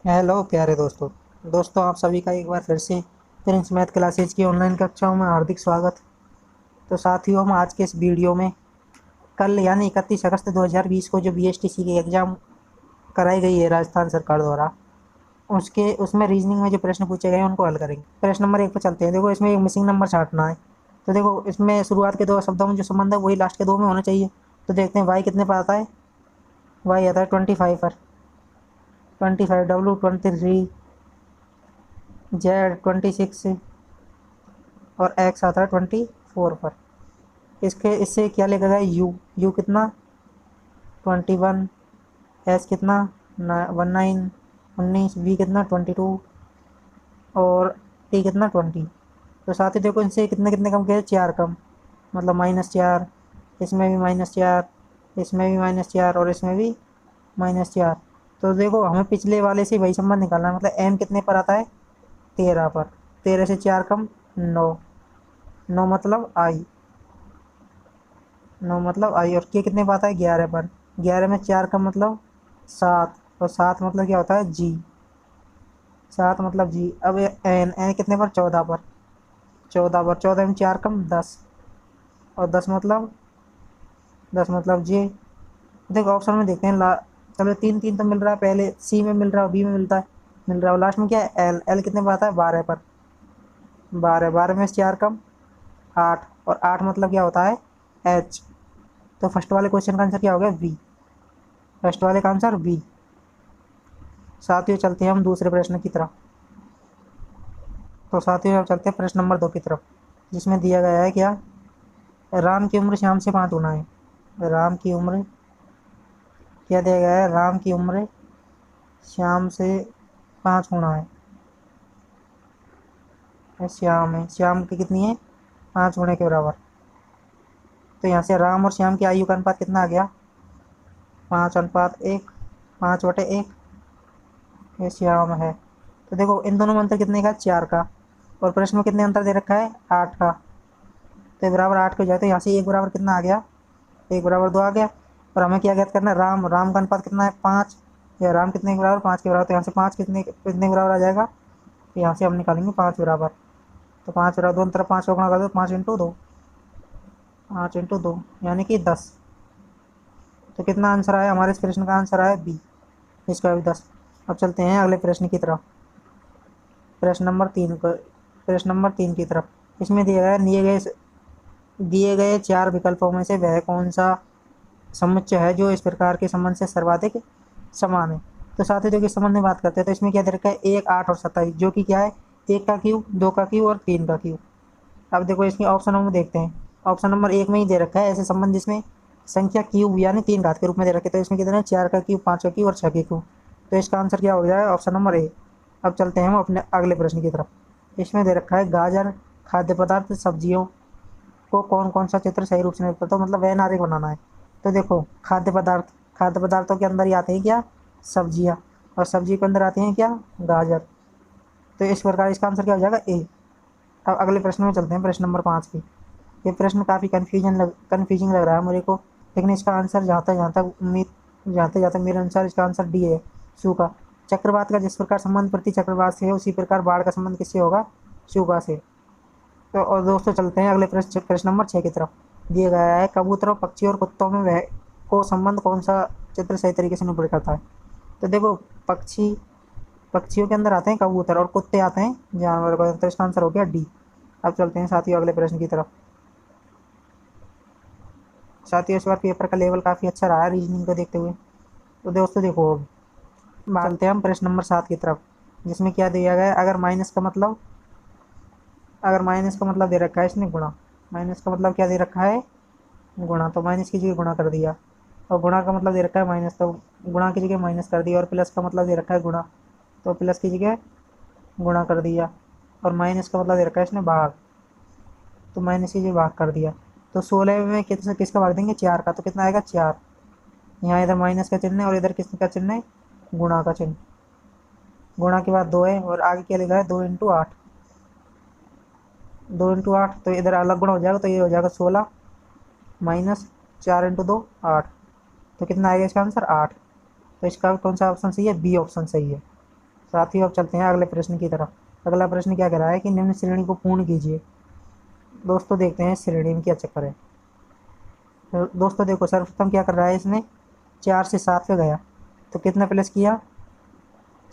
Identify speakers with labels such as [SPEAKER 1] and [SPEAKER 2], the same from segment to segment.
[SPEAKER 1] Hello प्यारे दोस्तों। आप सभी का एक बार फिर से प्रिंस मैथ क्लासेज की ऑनलाइन कक्षाओं में हार्दिक स्वागत। तो साथियों, हम आज के इस वीडियो में कल यानी 31 अगस्त 2020 को जो बीएसटीसी की एग्ज़ाम कराई गई है राजस्थान सरकार द्वारा, उसके उसमें रीजनिंग में जो प्रश्न पूछे गए हैं उनको हल करेंगे। प्रश्न नंबर 1 पर चलते हैं। देखो, इसमें एक मिसिंग नंबर छांटना है। तो देखो, इसमें शुरुआत के दो शब्दों में जो संबंध है वही लास्ट के दो में होना चाहिए। तो देखते हैं वाई कितने पर आता है। वाई आता है 25 पर। 25, डब्लू 23, जेड 26 और एक्स आता है 24 पर। इसके इससे क्या लिखा गया, यू यू कितना 21, एस कितना 19, 19, बी कितना 22 और टी कितना 20। तो साथ ही देखो, इनसे कितने कितने कम किया, चार कम, मतलब -4। इसमें भी -4, इसमें भी -4 और इसमें भी -4। तो देखो, हमें पिछले वाले से वही संबंध निकालना है। मतलब एम कितने पर आता है, 13 पर। 13 से 4 कम 9, 9 मतलब आई, 9 मतलब आई। और के कितने पर आता है, 11 पर। 11 में 4 का मतलब 7, और 7 मतलब क्या होता है, जी। 7 मतलब जी। अब एन एन कितने पर, 14 पर। 14 पर, 14 में 4 कम 10, और 10 मतलब जे। देखो ऑप्शन में देखते हैं चलो, 3 3 तो मिल रहा है, पहले सी में मिल रहा है, बी में मिलता है, मिल रहा है। और लास्ट में क्या है, एल एल कितने पर आता है, 12 पर। 12, 12 में 4 कम 8, और 8 मतलब क्या होता है, एच। तो फर्स्ट वाले क्वेश्चन का आंसर क्या हो गया, बी। फर्स्ट वाले का आंसर बी। साथियों, चलते हैं हम दूसरे प्रश्न की तरफ। तो साथियों, अब चलते हैं प्रश्न नंबर 2 की तरफ, जिसमें दिया गया है क्या, राम की उम्र श्याम से 5 गुना है। राम की उम्र क्या दिया गया है, राम की उम्र श्याम से 5 गुना है। श्याम है, श्याम की कितनी है, 5 गुने के बराबर। तो यहाँ से राम और श्याम की आयु का अनुपात कितना आ गया, 5:1, 5/1। ये श्याम है। तो देखो, इन दोनों में अंतर कितने का, 4 का। और प्रश्न में कितने अंतर दे रखा है, 8 का। तो बराबर 8 को जाते हैं, यहाँ से एक बराबर कितना आ गया, 1/2 आ गया। और हमें क्या ज्ञात करना है, राम राम का अनुपात कितना है, 5। या राम कितने के बराबर, 5 के बराबर। तो यहाँ से 5 कितने कितने के बराबर आ जाएगा, तो यहाँ से हम निकालेंगे 5 बराबर। तो 5 बराबर, दोनों तरफ 5 का गुणा कर दो, 5 × 2, 5 × 2 यानी कि 10। तो कितना आंसर आया, हमारे इस प्रश्न का आंसर आया बी, इसका भी 10। अब चलते हैं अगले प्रश्न की तरफ, प्रश्न नंबर 3 पर। प्रश्न नंबर 3 की तरफ, इसमें दिया गया, दिए गए 4 विकल्पों में से वह कौन सा समुच्चय है जो इस प्रकार के संबंध से सर्वाधिक समान है। तो साथ ही जो कि संबंध में बात करते हैं, तो इसमें क्या दे रखा है, 1, 8 और 27, जो कि क्या है, 1 का क्यूब, 2 का क्यूब और 3 का क्यूब। अब देखो, इसके ऑप्शनों में देखते हैं। ऑप्शन नंबर 1 में ही दे रखा है ऐसे संबंध जिसमें संख्या क्यूब यानी 3 घात के रूप में दे रखे। तो इसमें कितने, 4 का क्यूब, 5 का क्यूब और 6 का क्यूब। तो इसका आंसर क्या हो जाएगा, ऑप्शन नंबर ए। अब चलते हैं हम अपने अगले प्रश्न की तरफ। इसमें दे रखा है, गाजर खाद्य पदार्थ सब्जियों को कौन कौन सा चित्र सही रूप से नहीं करता, तो मतलब वह आरेख बनाना है। तो देखो, खाद्य पदार्थों के अंदर ही आते हैं क्या, सब्जियां। और सब्जी के अंदर आते हैं क्या, गाजर। तो इस प्रकार इसका आंसर क्या हो जाएगा, ए। अब अगले प्रश्न में चलते हैं, प्रश्न नंबर 5 की। ये प्रश्न काफ़ी कन्फ्यूजिंग लग रहा है मेरे को, लेकिन इसका आंसर जहाँ तक मेरे अनुसार इसका आंसर डी है, सूखा। चक्रवात का जिस प्रकार संबंध प्रति चक्रवात से है, उसी प्रकार बाढ़ का संबंध किससे होगा, सूखा से। तो और दोस्तों, चलते हैं अगले प्रश्न नंबर 6 की तरफ। दिया गया है, कबूतरों, पक्षी और कुत्तों में वह को संबंध कौन सा चित्र सही तरीके से निरूपित करता है। तो देखो, पक्षियों के अंदर आते हैं कबूतर और कुत्ते आते हैं जानवर को। तो इसका आंसर हो गया डी। अब चलते हैं साथियों अगले प्रश्न की तरफ। साथियों, इस बार पेपर का लेवल काफ़ी अच्छा रहा है रीजनिंग को देखते हुए। तो दोस्तों देखो, अब चलते हैं हम प्रश्न नंबर 7 की तरफ, जिसमें क्या दिया गया है, अगर माइनस का मतलब दे रखा है इसने गुणा। माइनस का मतलब क्या दे रखा है, गुणा। तो माइनस की जगह गुणा कर दिया। और गुणा का मतलब दे रखा है माइनस, तो गुणा की जगह माइनस कर दिया। और प्लस का मतलब दे रखा है गुणा, तो प्लस की जगह गुणा कर दिया। और माइनस का मतलब दे रखा है इसने भाग, तो माइनस की जगह भाग कर दिया। तो 16 में किसका भाग देंगे, 4 का। तो कितना आएगा, 4। यहाँ इधर माइनस का चिन्ह है और इधर किसका चिन्ह है, गुणा का चिन्ह। गुणा के बाद 2 है और आगे क्या लिखा है, 2 × 8। 2 × 8, तो इधर अलग गुणा हो जाएगा, तो ये हो जाएगा 16 माइनस 4 × 2 8। तो कितना आएगा इसका आंसर, 8। तो इसका कौन सा ऑप्शन सही है, बी ऑप्शन सही है। साथियों अब चलते हैं अगले प्रश्न की तरफ। अगला प्रश्न क्या कह रहा है कि निम्न श्रेणी को पूर्ण कीजिए। दोस्तों देखते हैं श्रेणी में क्या चक्कर है। तो दोस्तों देखो सर्वप्रथम क्या कर रहा है, इसने 4 से 7 पे गया तो कितना प्लस किया,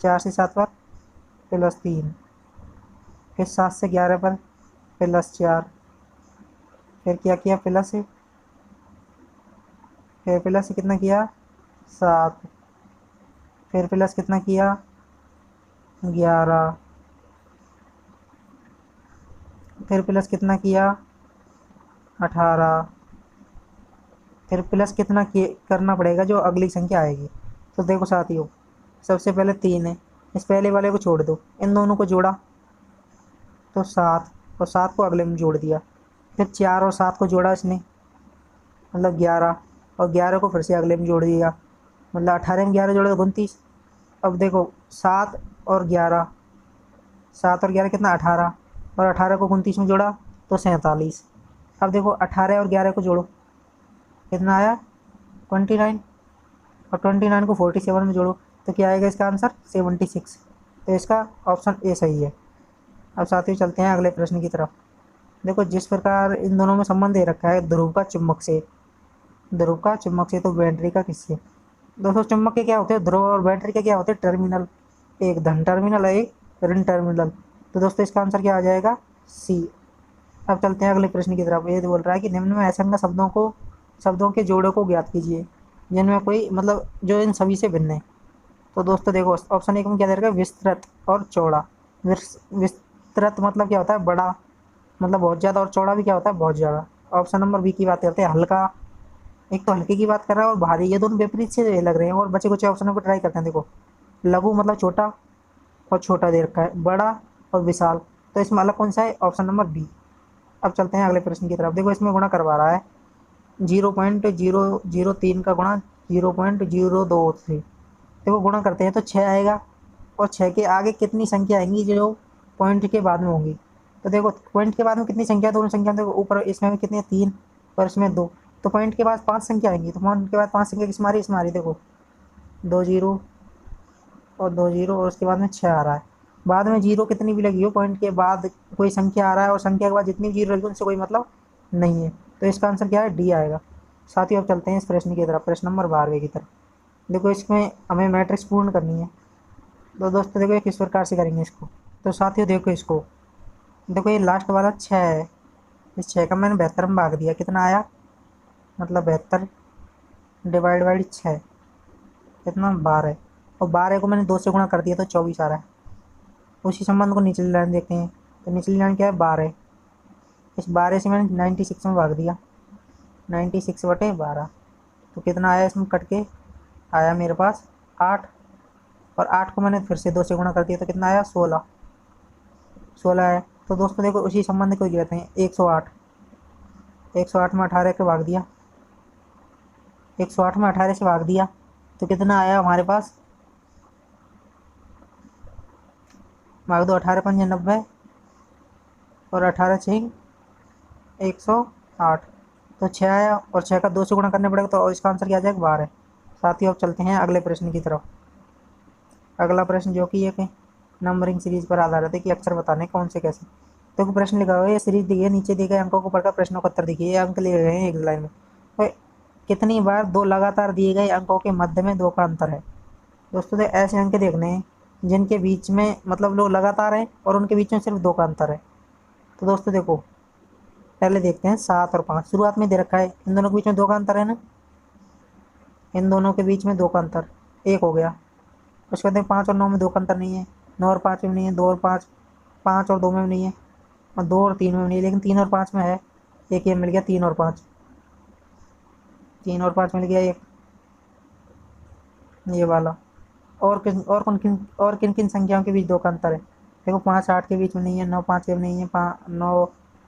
[SPEAKER 1] 4 से 7 पर +3, फिर 7 से 11 पर +4, फिर क्या किया प्लस, फिर प्लस कितना किया 7, फिर प्लस कितना किया 11, फिर प्लस कितना किया 18, फिर प्लस कितना करना पड़ेगा जो अगली संख्या आएगी। तो देखो साथियों सबसे पहले 3 है, इस पहले वाले को छोड़ दो, इन दोनों को जोड़ा तो 7, और 7 को अगले में जोड़ दिया, फिर 4 और 7 को जोड़ा इसने मतलब 11, और 11 को फिर से अगले में जोड़ दिया, मतलब 18 में 11 जोड़े तो 29। अब देखो 7 और 11, 7 और 11 कितना 18, और 18 को 29 में जोड़ा तो 47। अब देखो 18 और 11 को जोड़ो कितना आया 29, और 29 को 47 में जोड़ो तो क्या आएगा इसका आंसर 76। तो इसका ऑप्शन ए सही है। अब साथियों चलते हैं अगले प्रश्न की तरफ। देखो जिस प्रकार इन दोनों में संबंध दे रखा है ध्रुव का चुंबक से, ध्रुव का चुंबक से तो बैटरी का किससे। दोस्तों चुंबक के क्या होते हैं ध्रुव, और बैटरी के क्या होते हैं टर्मिनल, एक धन टर्मिनल है एक ऋण टर्मिनल। तो दोस्तों इसका आंसर क्या आ जाएगा सी। अब चलते हैं अगले प्रश्न की तरफ। ये बोल रहा है कि निम्न में असंख्य शब्दों के जोड़ों को ज्ञात कीजिए जिनमें कोई मतलब जो इन सभी से भिन्न है। तो दोस्तों देखो ऑप्शन एक में क्या दे रखा है विस्तृत और चौड़ा। विस्तृत मतलब क्या होता है बड़ा, मतलब बहुत ज़्यादा, और चौड़ा भी क्या होता है बहुत ज़्यादा। ऑप्शन नंबर बी की बात करते हैं हल्का, एक तो हल्के की बात कर रहा है और भारी, ये दोनों विपरीत से लग रहे हैं। और बचे कुछ ऑप्शनों को ट्राई करते हैं। देखो लघु मतलब छोटा और छोटा दे रखा है, बड़ा और विशाल, तो इसमें अलग कौन सा है ऑप्शन नंबर बी। अब चलते हैं अगले प्रश्न की तरफ। देखो इसमें गुणा करवा रहा है 0.003 का गुणा 0.023। देखो गुणा करते हैं तो 6 आएगा, और 6 के आगे कितनी संख्या आएंगी जो पॉइंट के बाद में होंगी। तो देखो पॉइंट के बाद में कितनी संख्या, दोनों संख्या देखो ऊपर इसमें भी कितनी है 3 और इसमें 2, तो पॉइंट के बाद 5 संख्या आएंगी। तो पॉइंट के बाद 5 संख्या किस मारी, इस मारी देखो 2 0 और 2 0, और उसके बाद में 6 आ रहा है। बाद में जीरो कितनी भी लगी हो, पॉइंट के बाद कोई संख्या आ रहा है और संख्या के बाद जितनी भी जीरो लगी उनसे कोई मतलब नहीं है। तो इसका आंसर क्या है डी आएगा। साथियों अब चलते हैं इस प्रश्न की तरफ, प्रश्न नंबर 12 की तरफ। देखो इसमें हमें मैट्रिक्स पूर्ण करनी है। तो दोस्तों देखो ये किस प्रकार से करेंगे इसको। तो साथियों देखो इसको, देखो ये लास्ट वाला 6 है, इस 6 का मैंने 72 में भाग दिया, कितना आया मतलब 72 डिवाइड बाई 6 कितना 12, और 12 को मैंने 2 से गुणा कर दिया तो 24 आ रहा है। उसी संबंध को निचली लाइन देखते हैं। तो निचली लाइन क्या है 12, इस 12 से मैंने 96 में भाग दिया, 96/12, तो कितना आया इसमें कट के आया मेरे पास 8, और 8 को मैंने फिर से 2 से गुणा कर दिया तो कितना आया 16 है। तो दोस्तों देखो उसी संबंध को कहते हैं 108, 108 में 18 के भाग दिया, 108 में 18 से भाग दिया तो कितना आया हमारे पास, भाग दो 18 पंजे 90 और 18 6 108, तो 6 आया, और 6 का 2 से गुणा करने पड़ेगा तो इसका आंसर क्या आ जाएगा 12। साथियों अब चलते हैं अगले प्रश्न की तरफ। अगला प्रश्न जो कि एक नंबरिंग सीरीज पर आधारित है कि अक्षर बताने कौन से कैसे। तो प्रश्न लिखा हुआ है, ये सीरीज दी है, नीचे दिए गए अंकों को पढ़कर प्रश्नों का उत्तर दिखिए। ये अंक लिए गए हैं एक लाइन में। तो कितनी बार दो लगातार दिए गए अंकों के मध्य में 2 का अंतर है। दोस्तों तो ऐसे अंक देखने हैं जिनके बीच में मतलब लोग लगातार हैं और उनके बीच में सिर्फ 2 का अंतर है। तो दोस्तों देखो पहले देखते हैं 7 और 5, शुरुआत में दे रखा है, इन दोनों के बीच में 2 का अंतर है ना, इन दोनों के बीच में 2 का अंतर 1 हो गया। उसके बाद 5 और 9 में 2 का अंतर नहीं है, 9 और 5 में नहीं है, 2 और 5, 5 और 2 में नहीं है, और 2 और 3 में नहीं है, लेकिन 3 और 5 में है। एक ये मिल गया 3 और 5, 3 और 5 मिल गया एक ये वाला। और किन किन संख्याओं के बीच 2 का अंतर है। देखो 5 8 के बीच में नहीं है, 9 5 के में नहीं है, 9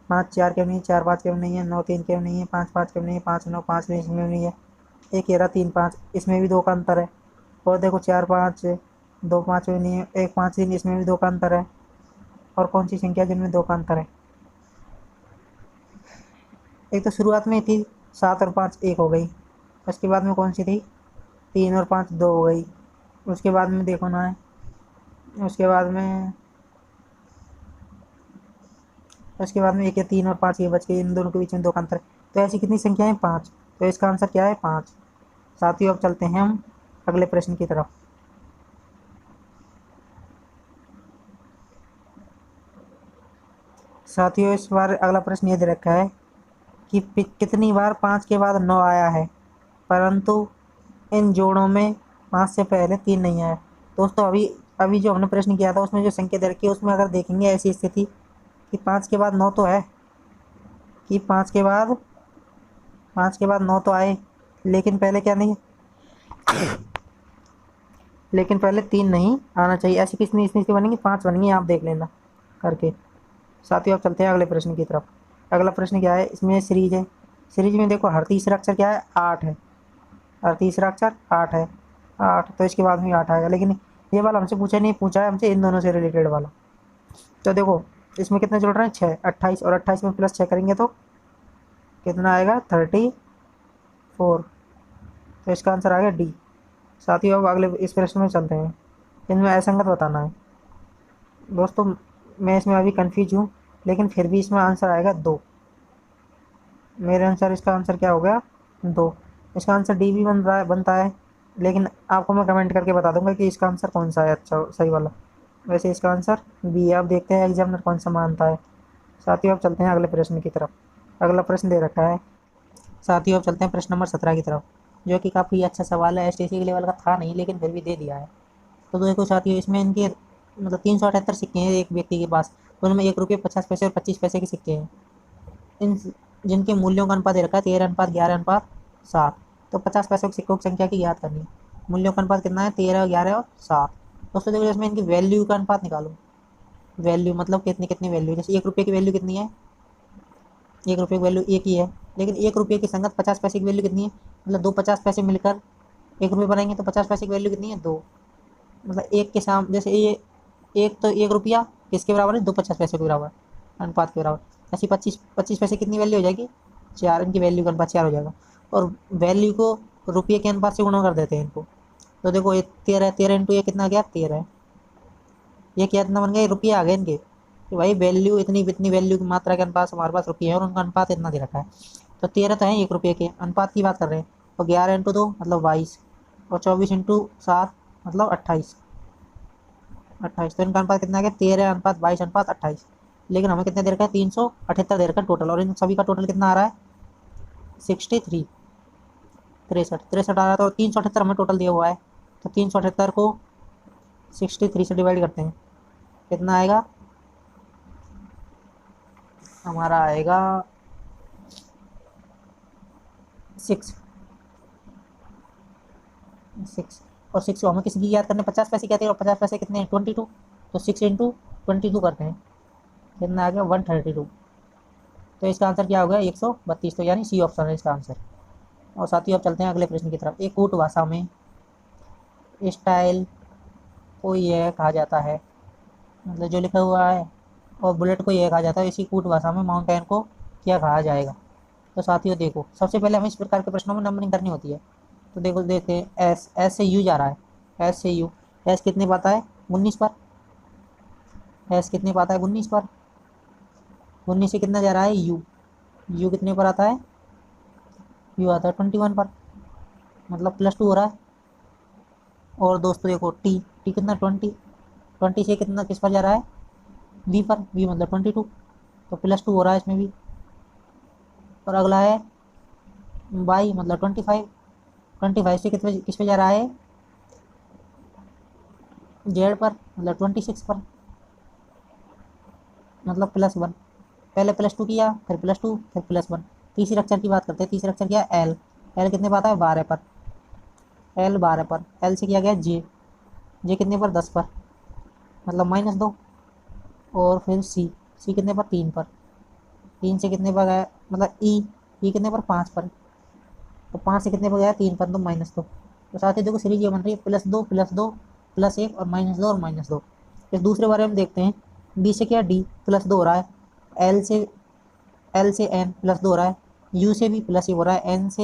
[SPEAKER 1] 5 4 के में नहीं है, 4 5 के में नहीं है, 9 3 के में नहीं है, 5 5 के में नहीं है, 5 9 5 में इसमें नहीं है, एक ये रहा 3 5, इसमें भी 2 का अंतर है। और देखो 4 5 2 5 में नहीं है, 1 5 3, इसमें भी 2 का अंतर है। और कौन सी संख्या जिनमें 2 का अंतर है, एक तो शुरुआत में थी 7 और 5 1 हो गई, उसके बाद में कौन सी थी 3 और 5 2 हो गई, उसके बाद में देखो ना है उसके बाद में एक या 3 और 5 ये बच गए, इन दोनों के बीच में 2 का अंतर है। तो ऐसी कितनी संख्या है? 5। तो इसका आंसर क्या है? 5। साथियों अब चलते हैं हम अगले प्रश्न की तरफ। साथियों इस बार अगला प्रश्न ये दे रखा है कि कितनी बार 5 के बाद 9 आया है परंतु इन जोड़ों में 5 से पहले 3 नहीं आया। दोस्तों अभी अभी जो हमने प्रश्न किया था उसमें जो संख्या दे रखी है उसमें अगर देखेंगे ऐसी स्थिति कि 5 के बाद 9 तो है, कि 5 के बाद 9 तो आए, लेकिन पहले क्या नहीं, लेकिन पहले 3 नहीं आना चाहिए। ऐसी कितनी स्थिति बनेगी? 5 बनेंगी, आप देख लेना करके। साथियों अब चलते हैं अगले प्रश्न की तरफ। अगला प्रश्न क्या है? इसमें सीरीज है। सीरीज में देखो हर तीसरा अक्षर क्या है? 8 है। हर तीसरा अक्षर 8 है। 8 तो इसके बाद में 8 आएगा, लेकिन ये वाला हमसे पूछा नहीं, पूछा है हमसे इन दोनों से रिलेटेड वाला। तो देखो इसमें कितने जोड़ रहे हैं? 6। 28 और 28 में +6 करेंगे तो कितना आएगा? 34। तो इसका आंसर आ गया डी। साथियों अब अगले इस प्रश्न में चलते हैं। इनमें असंगत बताना है। दोस्तों मैं इसमें अभी कंफ्यूज हूँ, लेकिन फिर भी इसमें आंसर आएगा 2। मेरे अनुसार इसका आंसर क्या हो गया? 2। इसका आंसर डी भी बनता है, लेकिन आपको मैं कमेंट करके बता दूंगा कि इसका आंसर कौन सा है अच्छा सही वाला। वैसे इसका आंसर बी है। अब देखते हैं एग्जामिनर कौन सा मानता है। साथियों अब चलते हैं अगले प्रश्न की तरफ। अगला प्रश्न दे रखा है। साथियों अब चलते हैं प्रश्न नंबर 17 की तरफ, जो कि काफ़ी अच्छा सवाल है। एसटीसी के लेवल का था नहीं, लेकिन फिर भी दे दिया है। तो देखो साथियों इसमें इनके मतलब 378 सिक्के हैं एक व्यक्ति के पास। उनमें 1 रुपये 50 पैसे और 25 पैसे के सिक्के हैं। इन जिनके मूल्यों का अनुपात दे रखा है 13:11:7। तो 50 पैसों के सिक्कों की संख्या की याद करनी है। मूल्यों का अनुपात कितना है? 13, 11 और 7। दोस्तों देखो इसमें इनकी वैल्यू का अनुपात निकालो। वैल्यू मतलब कितनी कितनी वैल्यू, जैसे 1 रुपये की वैल्यू कितनी है? 1 रुपये की वैल्यू 1 ही है, लेकिन 1 रुपये की संगत 50 पैसे की वैल्यू कितनी है? मतलब 2 50 पैसे मिलकर 1 रुपये बनाएंगे, तो 50 पैसे की वैल्यू कितनी है? 2। मतलब एक के सामने जैसे ये एक, तो 1 रुपया किसके बराबर है? 2 50 पैसे के बराबर, अनुपात के बराबर। ऐसी 25 पैसे कितनी वैल्यू हो जाएगी? 4। इनकी वैल्यू का अनुपात 4 हो जाएगा। और वैल्यू को रुपये के अनुपात से गुणा कर देते हैं इनको। तो देखो ये 13 है, 13 इंटू ये कितना गया? 13 है। ये क्या इतना बन गया? रुपये आ गए इनके, कि भाई वैल्यू इतनी इतनी वैल्यू की मात्रा के अनुपात हमारे पास रुपये है और उनका अनुपात इतना दे रखा है। तो 13 तो है 1 रुपये के अनुपात की बात कर रहे हैं। और 11 इंटू 2 मतलब 22, और 24 इंटू 7 मतलब 28। तो इनका अनुपात कितना आ गया? 13:22:28। लेकिन हमें कितने दे रखा है? 378 दे रखा है टोटल, और इन सभी का टोटल कितना आ रहा है? 63, 63 आ रहा है। तो 378 हमें टोटल दिया हुआ है, तो 378 को 63 से डिवाइड करते हैं, कितना आएगा? हमारा आएगा 6। और 6 को हमें किसी की याद करने 50 पैसे कहते हैं, और 50 पैसे कितने हैं? 22। तो 6 इंटू 22 करते हैं, कितना आ गया? 132। तो इसका आंसर क्या हो गया? 132। तो यानी सी ऑप्शन है इसका आंसर। और साथ ही अब चलते हैं अगले प्रश्न की तरफ। एक कूट भाषा में स्टाइल को यह कहा जाता है, मतलब जो लिखा हुआ है, और बुलेट को यह कहा जाता है। इसी कूट भाषा में माउंटेन को क्या कहा जाएगा? तो साथियों देखो सबसे पहले हमें इस प्रकार के प्रश्नों में नंबरिंग करनी होती है। तो देखो देखते हैं, एस से यू जा रहा है। एस से यू, एस कितने पाता है? 19 पर। एस कितने पाता है? 19 पर। 19 से कितना जा रहा है? यू। यू कितने पर आता है? यू आता है 21 पर, मतलब +2 हो रहा है। और दोस्तों देखो टी, टी कितना? 20। 20 से कितना किस पर जा रहा है? वी पर। वी मतलब 22, तो +2 हो रहा है इसमें भी। और अगला है वाई मतलब 25। 25 से कितने किस पे जा रहा है? जेड पर, मतलब 26 पर, मतलब +1। पहले +2 किया, फिर +2, फिर +1। तीसरे अक्षर की बात करते हैं। तीसरा अक्षर क्या है? एल। एल कितने पाता है? 12 पर। एल 12 पर। एल से किया गया जे। जे कितने पर? 10 पर, मतलब -2। और फिर सी। सी कितने पर? 3 पर। 3 से कितने पर गया? मतलब ई। ई कितने पर? 5 पर। तो 5 से कितने पर गया? 3 पर, तो -2। तो साथ ही देखो सीरीज ये बन रही है +2 +2 +1 और -2 और -2। फिर दूसरे बारे में देखते हैं। बी से क्या? डी +2 हो रहा है। एल से एन +2 हो रहा है। यू से भी प्लस ही हो रहा है। एन से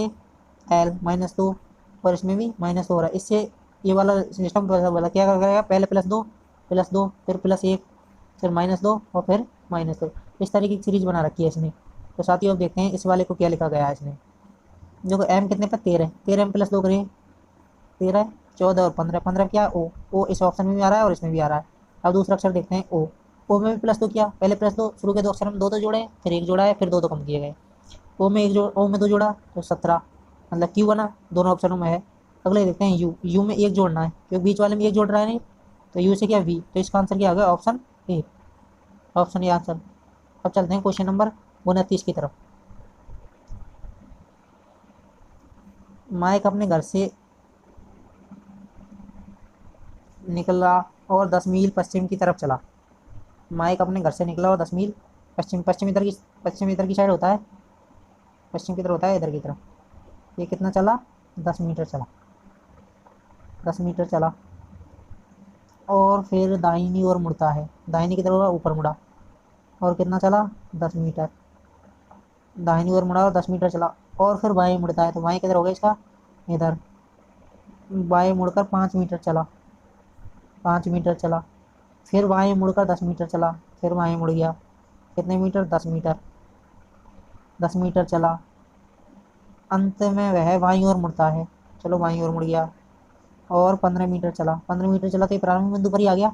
[SPEAKER 1] एल -2, और इसमें भी -2 हो रहा है। इससे ये वाला सिस्टम वाला क्या करेगा? पहले +2 +2, फिर +1, फिर -2 और फिर -2। इस तरीके की सीरीज बना रखी है इसने। तो साथियों अब देखते हैं इस वाले को क्या लिखा गया है इसने। देखो m कितने पर 13, 13 में +2 करिए, 13, 14 और 15, 15 क्या ओ, ओ इस ऑप्शन में भी आ रहा है और इसमें भी आ रहा है। अब दूसरा अक्षर देखते हैं ओ, ओ में भी +2 किया, पहले +2 शुरू के दो अक्षर में दो तो जोड़े, फिर एक जोड़ा है, फिर दो कम किए गए। ओ में एक जोड़, ओ में दो जोड़ा तो 17, मतलब क्यू बना, दोनों ऑप्शनों में है। अगले देखते हैं यू, यू में एक जोड़ना है क्योंकि बीच वाले में एक जोड़ रहा है नहीं, तो यू से क्या वी, तो इसका आंसर क्या होगा option A, option A answer. अब चलते हैं क्वेश्चन नंबर 29 की तरफ। माइक अपने घर से निकला और 10 मील पश्चिम की तरफ चला। माइक अपने घर से निकला और 10 मील पश्चिम, पश्चिम इधर की साइड होता है, पश्चिम की तरफ होता है, इधर की तरफ। ये कितना चला, 10 मीटर चला, 10 मीटर चला और फिर दाहिनी ओर मुड़ता है, दाहिनी की तरफ ऊपर मुड़ा और कितना चला, 10 मीटर। दाहिनी ओर मुड़ा और 10 मीटर चला और फिर बाएं मुड़ता है, तो बाएं किधर होगा इसका, इधर। बाएं मुड़कर 5 मीटर चला, 5 मीटर चला, फिर बाएं मुड़कर 10 मीटर चला, फिर बाएं मुड़ गया, कितने मीटर, 10 मीटर, 10 मीटर चला। अंत में वह बाईं ओर मुड़ता है, चलो बाईं ओर मुड़ गया और 15 मीटर चला, 15 मीटर चला तो ये प्रारंभिक बिंदु पर ही आ गया।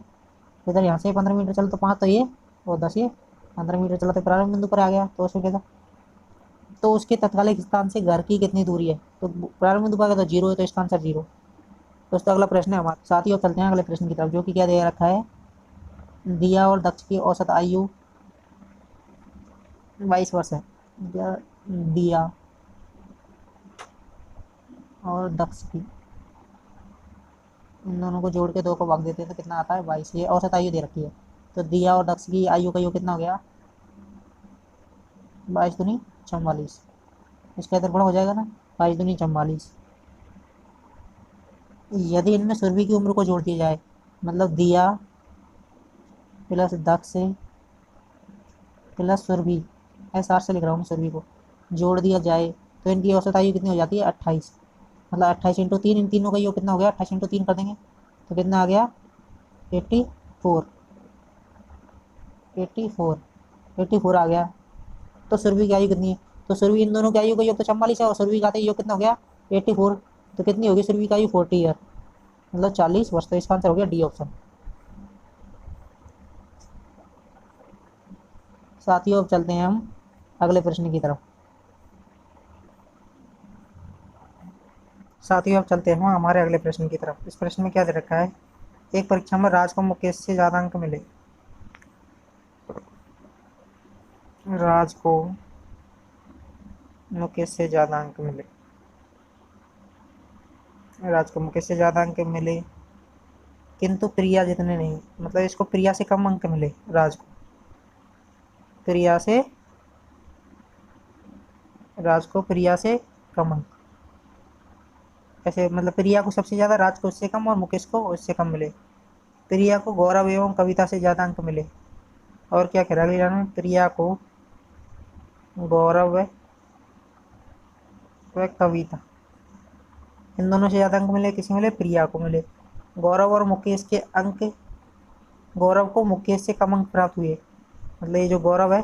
[SPEAKER 1] इधर यहाँ से 15 मीटर चला तो 5 तो ये और 10 ये, 15 मीटर चला तो प्रारंभिक बिंदु पर आ गया। तो उसमें क्या था, तो उसके तत्कालिक स्थान से घर की कितनी दूरी है, तो प्रारंभिक बिंदु पर आ गया तो 0 है, तो इसका आंसर 0। दोस्तों अगला प्रश्न है हमारे साथ ही, और चलते हैं अगले प्रश्न की तरफ, जो कि क्या दे रखा है, दिया और दक्ष की औसत आयु 22 वर्ष है। दिया और दक्ष की, इन दोनों को जोड़ के 2 को भाग देते हैं तो कितना आता है, 22। ये औसत आयु दे रखी है, तो दिया और दक्ष की आयु का योग कितना हो गया, 22 दूनी 44। इसका इधर बड़ा हो जाएगा ना, 22 दूनी 44। यदि इनमें सुरभि की उम्र को जोड़ दिया जाए, मतलब दिया प्लस दक्ष प्लस सुरभि, ऐसा 60 से लिख रहा हूँ मैं, सुरभि को जोड़ दिया जाए तो इनकी औसत आयु कितनी हो जाती है, 28। मतलब 28 × 3, इन तीनों का योग कितना हो गया, 28 × 3 कर देंगे तो कितना आ गया, 84, 84, 84 आ गया। तो सुरभि की आयु कितनी है, तो सुरभि, इन दोनों की आयु का योग तो 44 है और सुरभि का योग कितना हो गया, 84। तो कितनी होगी सुरभि की आयु, 40 ईयर, मतलब 40 वर्ष। तो इसका आंसर हो गया डी ऑप्शन। साथियों अब चलते हैं हम अगले प्रश्न की तरफ। साथियों अब चलते हैं हमारे अगले प्रश्न की तरफ। इस प्रश्न में क्या दे रखा है, एक परीक्षा में राज को मुकेश से ज़्यादा अंक मिले। राज को मुकेश से ज़्यादा अंक मिले, राज को मुकेश से ज़्यादा अंक मिले किंतु प्रिया जितने नहीं, मतलब इसको प्रिया से कम अंक मिले, राज को, प्रिया से, राज को प्रिया से कम अंक, ऐसे मतलब प्रिया को सबसे ज़्यादा, राज को उससे कम और मुकेश को उससे कम मिले। प्रिया को गौरव एवं कविता से ज़्यादा अंक मिले, और क्या कह रहा है अगली, प्रिया को गौरव व कविता, इन दोनों से ज़्यादा अंक मिले, किसी मिले, प्रिया को मिले। गौरव और मुकेश के अंक, गौरव को मुकेश से कम अंक प्राप्त हुए, मतलब ये जो गौरव है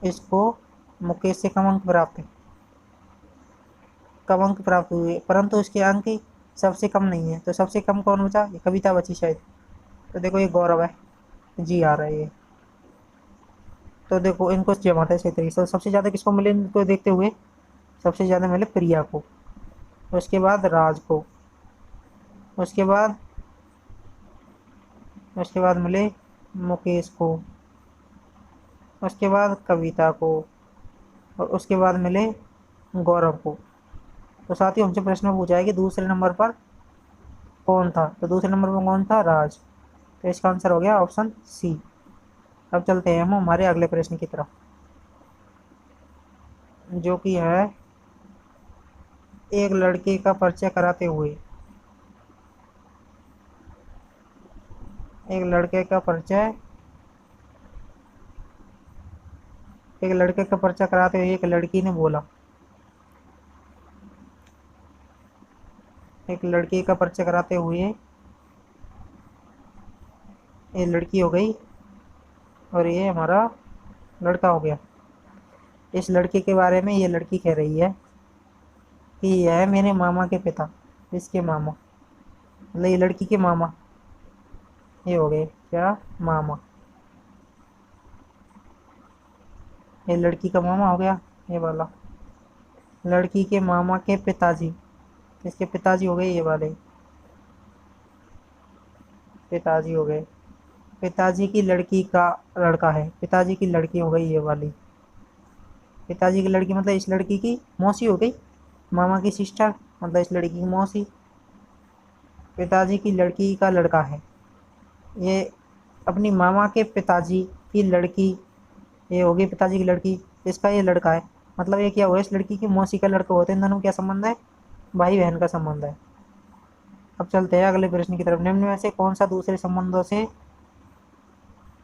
[SPEAKER 1] इसको मुकेश से कम अंक प्राप्त है, कम अंक प्राप्त हुए, परंतु इसके अंक सबसे कम नहीं है। तो सबसे कम कौन बचा, ये कविता बची शायद। तो देखो ये गौरव है, जी आ रहा है ये, तो देखो इनको जमाते हैं सही तरीके से। तो सबसे ज़्यादा किसको मिले, इनको देखते हुए सबसे ज़्यादा मिले प्रिया को, उसके बाद राज को, उसके बाद, उसके बाद मिले मुकेश को, उसके बाद कविता को, और उसके बाद मिले गौरव को। तो साथ ही हमसे प्रश्न पूछा है कि दूसरे नंबर पर कौन था, तो दूसरे नंबर पर कौन था, राज। तो इसका आंसर हो गया ऑप्शन सी। अब चलते हैं हम हमारे अगले प्रश्न की तरफ, जो कि है, एक लड़के का परिचय कराते हुए, एक लड़के का परिचय, एक लड़के का परिचय कराते हुए एक लड़की ने बोला, एक लड़की का परिचय कराते हुए ये लड़की हो गई और ये हमारा लड़का हो गया। इस लड़के के बारे में ये लड़की कह रही है कि यह है मेरे मामा के पिता, इसके मामा, मतलब ये लड़की के मामा, ये हो गए क्या, मामा। ये लड़की का मामा हो गया ये वाला, लड़की के मामा के पिताजी, इसके पिताजी हो गए ये वाले, पिताजी हो गए। पिताजी की लड़की का लड़का है, पिताजी की लड़की हो गई ये वाली, पिताजी की लड़की मतलब इस लड़की की मौसी हो गई, मामा की सिस्टर मतलब इस लड़की की मौसी। पिताजी की लड़की का लड़का है, ये अपनी मामा के पिताजी की लड़की, ये होगी पिताजी की लड़की, इसका ये लड़का है। मतलब ये क्या हुआ, इस लड़की की मौसी का लड़का होता है, इन दोनों में क्या संबंध है, भाई बहन का संबंध है। अब चलते हैं अगले प्रश्न की तरफ। निम्न में से कौन सा दूसरे संबंधों से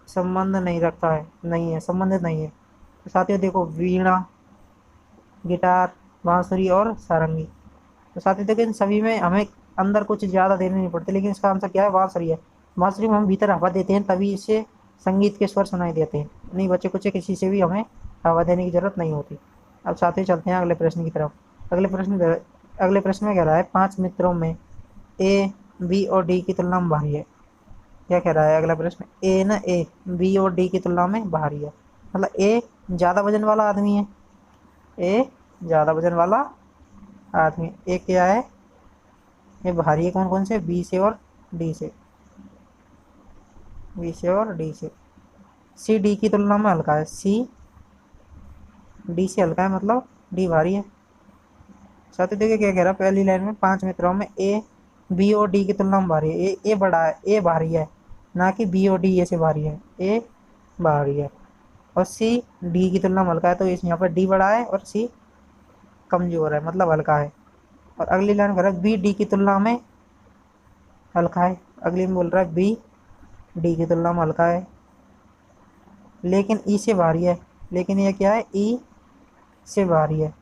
[SPEAKER 1] संबंध नहीं रखता है, नहीं है, संबंधित नहीं है। तो साथियों देखो, वीणा, गिटार, बांसुरी और सारंगी। तो साथियों देखो, इन सभी में हमें अंदर कुछ ज़्यादा देने नहीं पड़ते, लेकिन इसका आंसर क्या है, बांसुरी है। बांसुरी में हम भीतर हवा देते हैं तभी इससे संगीत के स्वर सुनाई देते हैं, नहीं बच्चे कुछ किसी से भी हमें हवा देने की जरूरत नहीं होती। अब साथियों चलते हैं अगले प्रश्न की तरफ। अगले प्रश्न में कह रहा है, 5 मित्रों में ए, बी और डी की तुलना में भारी है। क्या कह रहा है अगला प्रश्न, ए बी और डी की तुलना में भारी है, मतलब ए ज़्यादा वजन वाला आदमी है, ए ज़्यादा वजन वाला आदमी, ए क्या है, ये भारी है कौन कौन से, बी से और डी से, बी से और डी से। सी डी की तुलना में हल्का है, सी डी से हल्का है, मतलब डी भारी है। साथ ही देखिए क्या कह रहा है, पहली लाइन में 5 मित्रों में ए बी और डी की तुलना में भारी है, ए बड़ा है, ए भारी है, ना कि बी और डी ए से भारी है, ए भारी है। और सी डी की तुलना में हल्का है, तो इस यहाँ पर डी बड़ा है और सी कमजोर है, मतलब हल्का है। और अगली लाइन कह रहा है, बी डी की तुलना में हल्का है, अगली में बोल रहा है बी डी की तुलना में हल्का है, लेकिन ई से भारी है, लेकिन ये क्या है, ई से भारी है।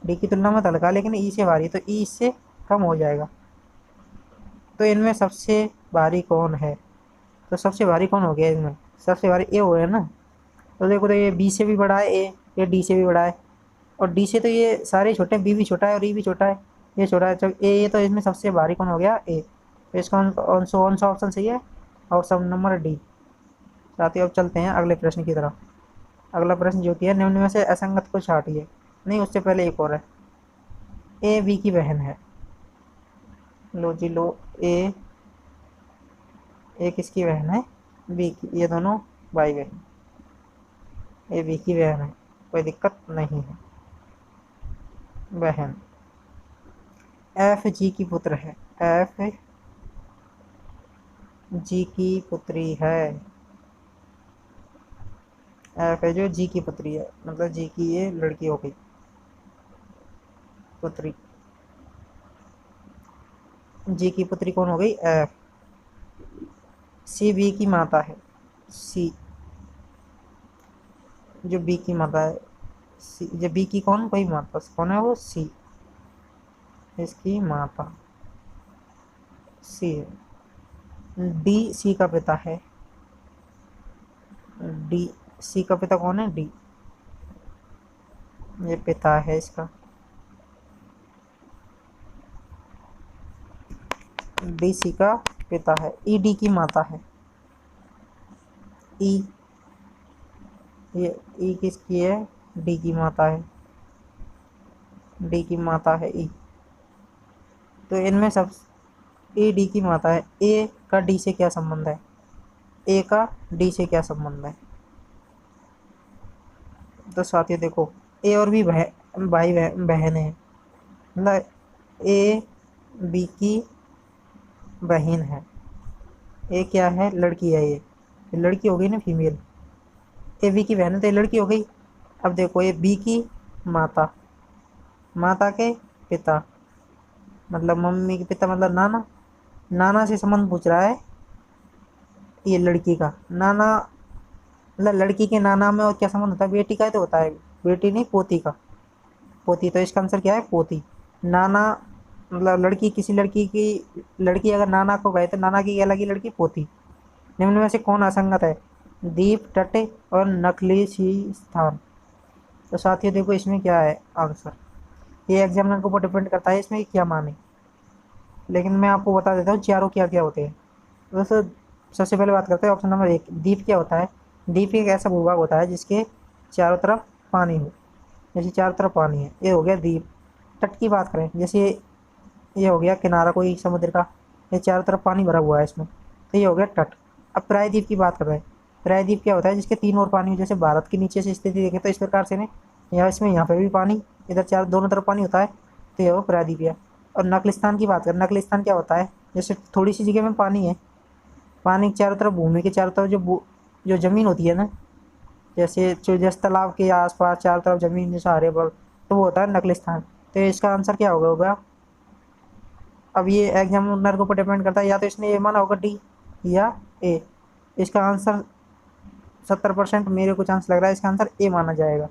[SPEAKER 1] डी की तुलना में तो हल्का है, लेकिन ई से भारी है, तो ई इससे कम हो जाएगा। तो इनमें सबसे भारी कौन है, तो सबसे भारी कौन हो गया इनमें, सबसे भारी ए हो गया ना। तो देखो, तो ये बी से भी बड़ा है ए, ये डी से भी बड़ा है, और डी से तो ये सारे छोटे हैं, बी भी छोटा है और ई भी छोटा है, ये छोटा है, जब ए, तो इसमें सबसे भारी कौन हो गया, ए। तो इसका कौन सा ऑप्शन सही है, ऑप्शन नंबर डी। साथियों अब चलते हैं अगले प्रश्न की तरफ। अगला प्रश्न जो कि है, निम्न में से असंगत को छाटिए। नहीं, उससे पहले एक और है, ए बी की बहन है। लो जी लो, ए किसकी बहन है, बी की, ये दोनों भाई बहन, ए बी की बहन है, कोई दिक्कत नहीं है, बहन। एफ जी की पुत्र है, एफ जी की पुत्री है, एफ है जो जी की पुत्री है, मतलब जी की ये लड़की हो गई, पुत्री। जी की पुत्री कौन हो गई, एफ। सी बी की माता है, सी जो बी की माता है, सी जो बी की कौन, कोई माता कौन है, वो सी, इसकी माता सी है। डी सी का पिता है, डी सी का पिता कौन है, डी, ये पिता है इसका, डी सी का पिता है। ई डी की माता है, ई, ये ई किसकी है, डी की माता है, डी की माता है ई। तो इनमें सब, ए डी की माता है, ए का डी से क्या संबंध है, ए का डी से क्या संबंध है। तो साथियों देखो, ए और भी भाई बहन है, मतलब ए बी की बहन है, ए क्या है, लड़की है, ये लड़की हो गई ना, फीमेल। ए बी की बहन है तो ये लड़की हो गई। अब देखो, ये बी की माता, माता के पिता, मतलब मम्मी के पिता, मतलब नाना, नाना से संबंध पूछ रहा है ये लड़की का, नाना मतलब लड़की के नाना में और क्या संबंध होता है, बेटी का ही तो होता है, बेटी नहीं, पोती का, पोती। तो इसका आंसर क्या है, पोती। नाना मतलब लड़की, किसी लड़की की, लड़की अगर नाना को गए तो नाना की क्या लगी, लड़की पोती। निम्न में से कौन असंगत है? द्वीप, तट और नकली स्थान। तो साथियों देखो इसमें क्या है आंसर, ये एग्जामिनर के ऊपर डिपेंड करता है इसमें क्या माने, लेकिन मैं आपको बता देता हूँ चारों क्या क्या होते हैं। तो दोस्तों सबसे पहले बात करते हैं ऑप्शन नंबर 1, द्वीप क्या होता है? द्वीप एक ऐसा भूभाग होता है जिसके चारों तरफ पानी हो, जैसे चारों तरफ पानी है, ये हो गया द्वीप। तट की बात करें, जैसे ये हो गया किनारा कोई समुद्र का, ये चारों तरफ पानी भरा हुआ है इसमें, तो ये हो गया तट। अब प्रायद्वीप की बात कर रहे हैं, प्रायद्वीप क्या होता है? जिसके तीन और पानी हो, जैसे भारत के नीचे से स्थिति देखें तो इस प्रकार से ने यहाँ इसमें यहाँ पे भी पानी, इधर चार दोनों तरफ पानी होता है, तो ये वो प्रायद्वीप है। और नकलिस्तान की बात करें, नकलिस्तान क्या होता है? जैसे थोड़ी सी जगह में पानी है, पानी के चारों तरफ, भूमि के चारों तरफ जो ज़मीन होती है ना, जैसे जैसे तालाब के आसपास चारों तरफ ज़मीन जैसा हरे भर, तो वो होता है नकलिस्तान। तो इसका आंसर क्या होगा? अब ये एग्जामिनर के ऊपर डिपेंड करता है, या तो इसने ए माना होगा डी या ए। इसका आंसर 70% मेरे को चांस लग रहा है इसका आंसर ए माना जाएगा,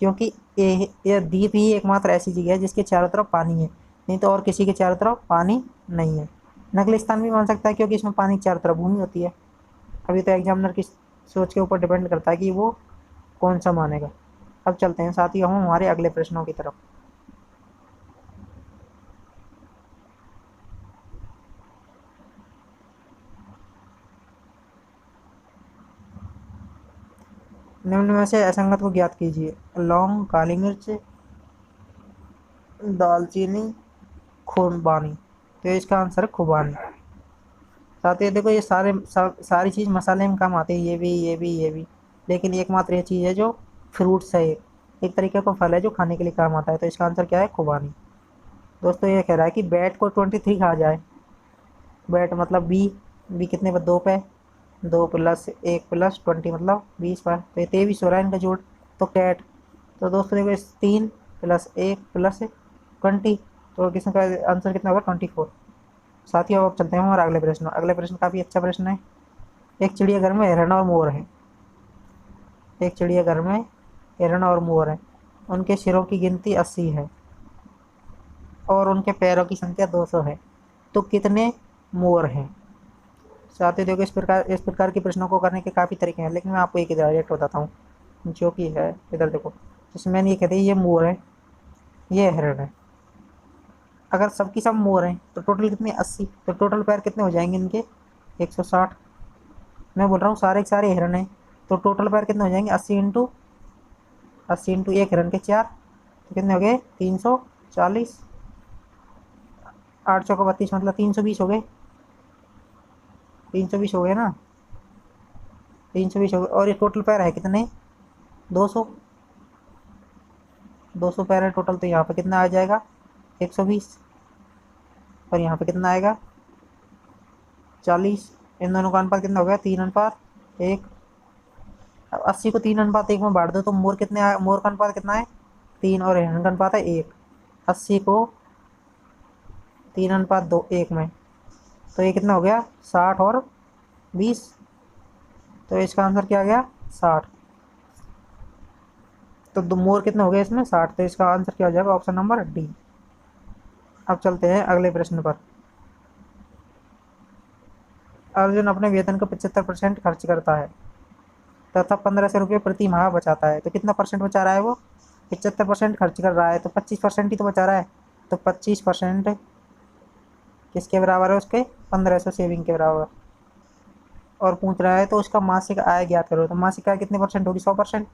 [SPEAKER 1] क्योंकि ए ये द्वीप ही एकमात्र ऐसी जगह है जिसके चारों तरफ पानी है, नहीं तो और किसी के चारों तरफ पानी नहीं है। नगलिस्तान भी मान सकता है क्योंकि इसमें पानी की चारों तरफ भूमि होती है। अभी तो एग्जामिनर की सोच के ऊपर डिपेंड करता है कि वो कौन सा मानेगा। अब चलते हैं साथ ही हम हमारे अगले प्रश्नों की तरफ। निम्न में से असंगत को ज्ञात कीजिए। लौंग, काली मिर्च, दालचीनी, खूबानी। तो इसका आंसर है खुबानी। साथ ही देखो ये सारी चीज़ मसाले में काम आते हैं, ये भी, लेकिन एकमात्र ये चीज़ है जो फ्रूट्स है, एक तरीके का फल है जो खाने के लिए काम आता है। तो इसका आंसर क्या है? खुबानी। दोस्तों ये कह रहा है कि बैट को 23 कहा जाए। बैट मतलब बी कितने पर? 2 पे, 2+1+20 मतलब 20 पर, तो ये 23 हो रहा है इनका जोड़। तो कैट। तो दोस्तों देखो इस 3+1+20, तो किसका आंसर कितना होगा? 24। साथियों अब चलते हैं हमारा अगले प्रश्न। अगले प्रश्न काफ़ी अच्छा प्रश्न है। एक चिड़ियाघर में हिरण और मोर है, एक चिड़ियाघर में हिरण और मोर है, उनके सिरों की गिनती 80 है और उनके पैरों की संख्या 200 है, तो कितने मोर हैं? साथियों देखो इस प्रकार के प्रश्नों को करने के काफ़ी तरीके हैं, लेकिन मैं आपको एक डायरेक्ट बताता हूँ जो कि है, इधर देखो। जैसे मैंने ये कहते हैं ये मोर है, ये हिरण है। अगर सबकी सब मोर हैं तो टोटल कितने? 80। तो टोटल पैर कितने हो जाएंगे इनके? 160। मैं बोल रहा हूँ सारे के सारे हिरण हैं, तो टोटल पैर कितने हो जाएंगे? 80 इंटू एक हिरण के 4, तो कितने हो गए? 340। 8 चौका 32 मतलब 320 हो गए, 320 हो गए ना, 320 हो गए। और ये टोटल पैर है कितने? 200। 200 पैर है टोटल, तो यहाँ पे कितना आ जाएगा? 120। और यहाँ पे कितना आएगा? 40। इन दोनों का अनुपात कितना हो गया? 3:1। अब 80 को 3:1 में बांट दो तो मोर का अनुपात कितना है? 3, और हिरण का अनुपात है 1। 80 को 3:1 में, तो ये कितना हो गया? 60 और 20। तो इसका आंसर क्या आ गया? 60। तो दो मोर कितने हो गए इसमें? 60। तो इसका आंसर क्या हो जाएगा? Option number D. अब चलते हैं अगले प्रश्न पर। अर्जुन अपने वेतन का 75% खर्च करता है तथा 1500 रुपये प्रति माह बचाता है, तो कितना परसेंट बचा रहा है वो? 75% खर्च कर रहा है, तो 25% ही तो बचा रहा है। तो 25% किसके बराबर है? उसके 1500 सेविंग के बराबर। और पूछ रहा है तो उसका मासिक आय ज्ञात करो, तो मासिक आय कितने परसेंट होगी? 100%।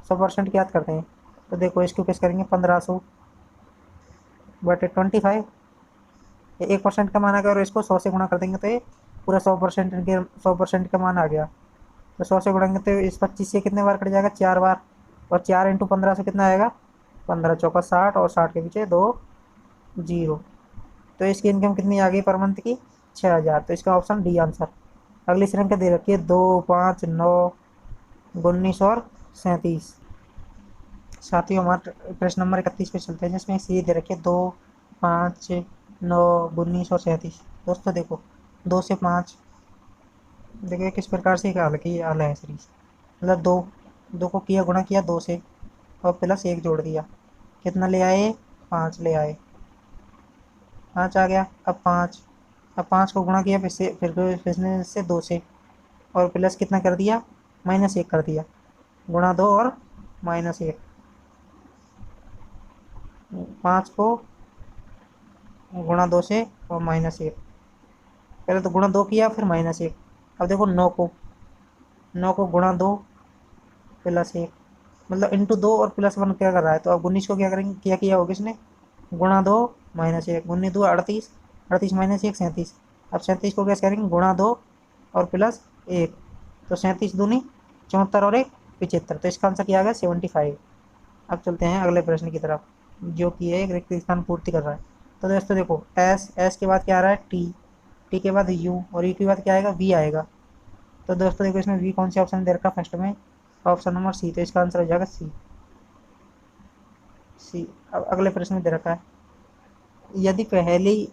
[SPEAKER 1] 100% ज्ञात करते हैं, तो देखो इसको कैसे करेंगे? 1500/25, 1% का मान आ गया, और इसको 100 से गुणा कर देंगे तो ये पूरा 100% का मान आ गया। तो 100 से गुणेंगे तो इस 25 से कितने बार कट जाएगा? 4 बार। और 4 × 15 से कितना आएगा? 15 चौका 60, और 60 के पीछे 2 0। तो इसकी इनकम कितनी आ गई पर मंथ की? 6000। तो इसका ऑप्शन डी आंसर। अगली संख्या दे रखी है 2, 5, 9, 19 और 37। साथियों हमारे प्रश्न नंबर 31 पे चलते हैं, जिसमें सी दे रखी है 2, 5, 9, 19 और 37। दोस्तों देखो 2 से 5, देखिए किस प्रकार से हल है सीरीज। मतलब दो को किया, गुणा किया 2 से, और +1 जोड़ दिया, कितना ले आए? 5 ले आए, 5 आ गया। अब 5 को गुणा किया फिर से 2 से, और प्लस कितना कर दिया, -1 कर दिया, गुणा 2 और -1। 5 को गुणा 2 से और -1, पहले तो गुणा 2 किया फिर -1। अब देखो 9 को गुणा 2 +1, मतलब इंटू 2 और +1 क्या कर रहा है, तो अब 19 को क्या करेंगे, क्या किया होगा इसने, गुणा 2 -1, 19 2 38, 38 -1 37। अब 37 को कैसे करेंगे, गुणा 2 और +1, तो 37 दूनी 74 और 1 75, तो इसका आंसर क्या आ गया 75। अब चलते हैं अगले प्रश्न की तरफ, जो कि है एक रिक्त स्थान पूर्ति कर रहा है। तो दोस्तों देखो, एस के बाद क्या आ रहा है, टी के बाद यू, और यू के बाद क्या आएगा, वी आएगा। तो दोस्तों देखो, इसमें वी कौन से ऑप्शन दे रखा है फर्स्ट में, ऑप्शन नंबर सी, तो इसका आंसर हो जाएगा सी। अब अगले प्रश्न में दे रखा है, यदि पहली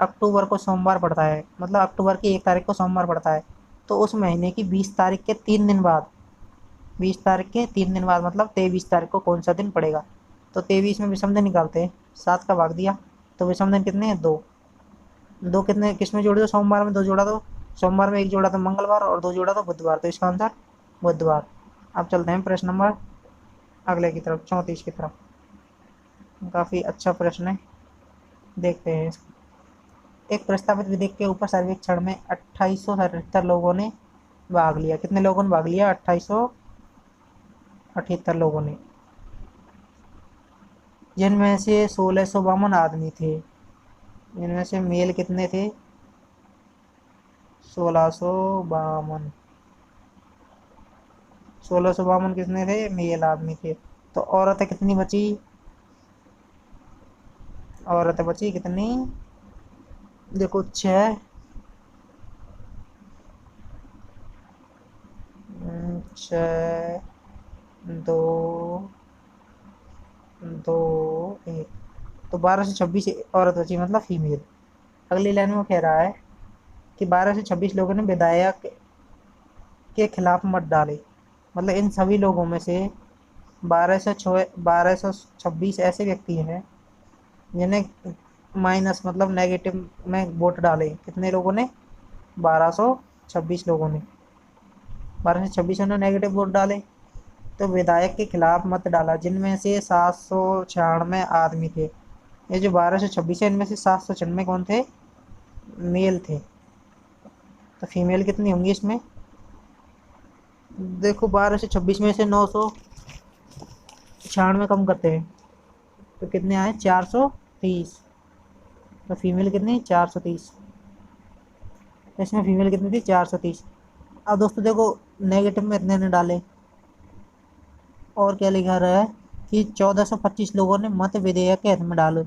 [SPEAKER 1] अक्टूबर को सोमवार पड़ता है, मतलब अक्टूबर की 1 तारीख को सोमवार पड़ता है, तो उस महीने की 20 तारीख के 3 दिन बाद, 20 तारीख के 3 दिन बाद मतलब 23 तारीख को कौन सा दिन पड़ेगा। तो 23 में विषम दिन निकालते हैं, 7 का भाग दिया, तो विषम दिन कितने हैं, 2। 2 कितने किस में जोड़ दो, सोमवार में 2 जोड़ा दो, सोमवार में 1 जोड़ा तो मंगलवार, और 2 जोड़ा तो बुधवार, तो इसका आंसर बुधवार। अब चलते हैं प्रश्न नंबर अगले की तरफ, 34 की तरफ। काफ़ी अच्छा प्रश्न है, देखते हैं इसको। एक प्रस्तावित विधेयक के ऊपर सर्वेक्षण में 2877 लोगों ने भाग लिया। कितने लोगों ने भाग लिया, 2878 लोगों ने, जिनमें से 1652 आदमी थे। इनमें से मेल कितने थे, 1652। 1652 कितने थे, मेल आदमी थे। तो औरतें कितनी बची, औरतें बची कितनी, देखो 6, 6, 2, 2, 1, तो 12 से 26 औरत बची, मतलब फीमेल। अगली लाइन में कह रहा है कि 12 से 26 लोगों ने विधायक के खिलाफ मत डाले, मतलब इन सभी लोगों में से 1226 ऐसे व्यक्ति हैं जिन्हें माइनस मतलब नेगेटिव में वोट डाले। कितने लोगों ने, 1226 लोगों ने, 1226 ने नेगेटिव वोट डाले, तो विधायक के खिलाफ मत डाला, जिनमें से 796 आदमी थे। ये जो 1226 है, इनमें से 796 कौन थे, मेल थे। तो फीमेल कितनी होंगी इसमें, देखो 1226 में से 996 कम करते हैं, तो कितने आए, 430। तो फीमेल कितनी, 430। तो इसमें फीमेल कितनी थी, 430। अब दोस्तों देखो, नेगेटिव में इतने ने डाले, और क्या लिखा रहा है कि 1425 लोगों ने मत विधेयक के हित में डाले,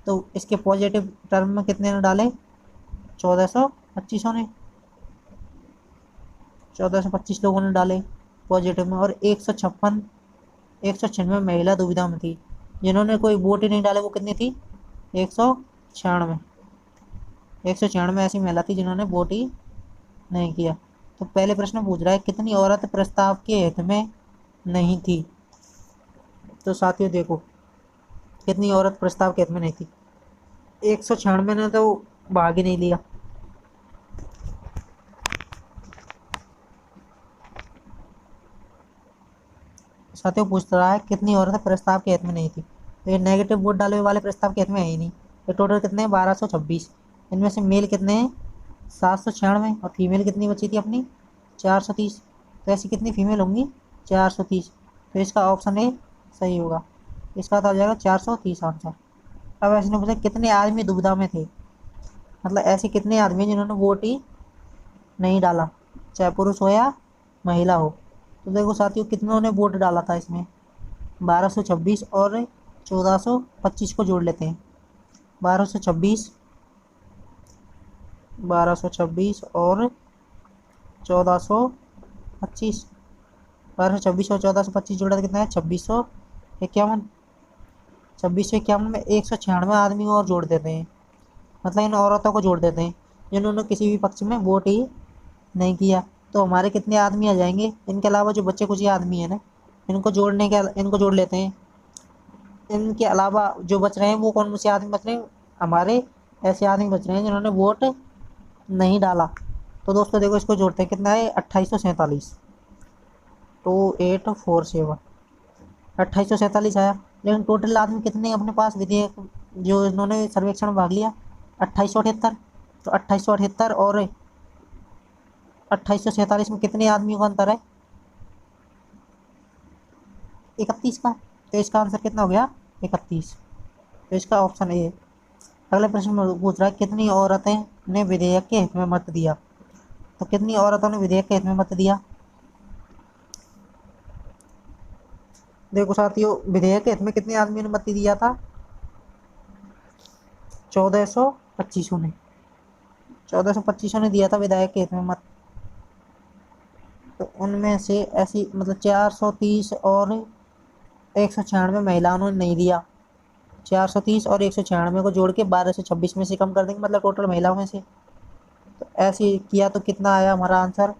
[SPEAKER 1] तो इसके पॉजिटिव टर्म में कितने ने डाले, 1425 ने, 1425 लोगों ने डाले पॉजिटिव में, और 196 महिला दुविधा में थी, जिन्होंने कोई वोट ही नहीं डाले, वो कितनी थी, 196। 196 ऐसी महिला थी जिन्होंने वोट ही नहीं किया। तो पहले प्रश्न पूछ रहा है, कितनी औरत प्रस्ताव के हित में नहीं थी। तो साथियों देखो, कितनी औरत प्रस्ताव के हित में नहीं थी, 196 ने तो भाग ही नहीं लिया। साथियों पूछ रहा है, कितनी औरतें प्रस्ताव के हित में नहीं थी, तो ये नेगेटिव वोट डाले वाले प्रस्ताव के हित में है ही नहीं। तो टोटल कितने हैं, 1226। इनमें से मेल कितने हैं, 796, और फीमेल कितनी बची थी अपनी, 430। तो ऐसी कितनी फीमेल होंगी, 430। तो इसका ऑप्शन ए सही होगा, इसका तो आ जाएगा 430 आंसर। अब ऐसे ने पूछा, कितने आदमी दुविधा में थे, मतलब ऐसे कितने आदमी जिन्होंने वोट ही नहीं डाला, चाहे पुरुष हो या महिला हो। तो देखो साथियों, कितनों ने वोट डाला था इसमें, 1226 और 1425 को जोड़ लेते हैं। 1226, 1226 और 1425, 1226 और 1425 जोड़ा तो कितना है, 2651। 2651 में 196 आदमी और जोड़ देते हैं, मतलब इन औरतों को जोड़ देते हैं जिन्होंने किसी भी पक्ष में वोट ही नहीं किया। तो हमारे कितने आदमी आ जाएंगे, इनके अलावा जो बच्चे कुछ ही आदमी है ना, इनको जोड़ लेते हैं। इनके अलावा जो बच रहे हैं वो कौन से आदमी बच रहे हैं, हमारे ऐसे आदमी बच रहे हैं जिन्होंने वोट नहीं डाला। तो दोस्तों देखो इसको जोड़ते हैं, कितना है 2847, 2847, 2847 आया। लेकिन टोटल आदमी कितने अपने पास विधेयक जो इन्होंने सर्वेक्षण में भाग लिया, 2878। तो 2878 और 2847 में कितने आदमियों का अंतर है, 31 का। तो इसका आंसर कितना हो गया, 31। तो इसका ऑप्शन ए। अगले प्रश्न में पूछ रहा है कितनी औरतें ने विधेयक के हित में मत दिया। तो कितनी औरतों ने विधेयक के हित में मत दिया। देखो साथियों, विधेयक के हित में कितने आदमियों ने मत दिया था, 1425 ने, 1425 ने दिया था विधायक के हित में मत। तो उनमें से ऐसी मतलब 430 और 196 महिलाओं ने नहीं दिया। 430 और 196 को जोड़ के 1226 में से कम कर देंगे, मतलब टोटल महिलाओं में से। तो ऐसे किया तो कितना आया हमारा आंसर,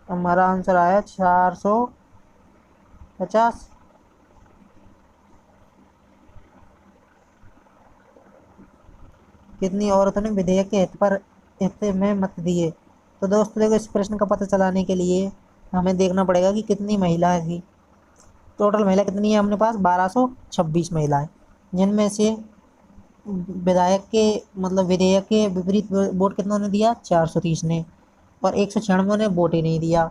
[SPEAKER 1] हमारा आंसर आया 450। कितनी औरतों ने विधेयक के हित में मत दिए। तो दोस्तों देखो, इस प्रश्न का पता चलाने के लिए हमें देखना पड़ेगा कि कितनी महिलाएं थी। टोटल महिला कितनी है अपने पास, 1226 महिलाएं, जिनमें से विधायक के मतलब विधेयक के विपरीत वोट कितनों ने दिया, 430 ने, और 196 ने वोट ही नहीं दिया।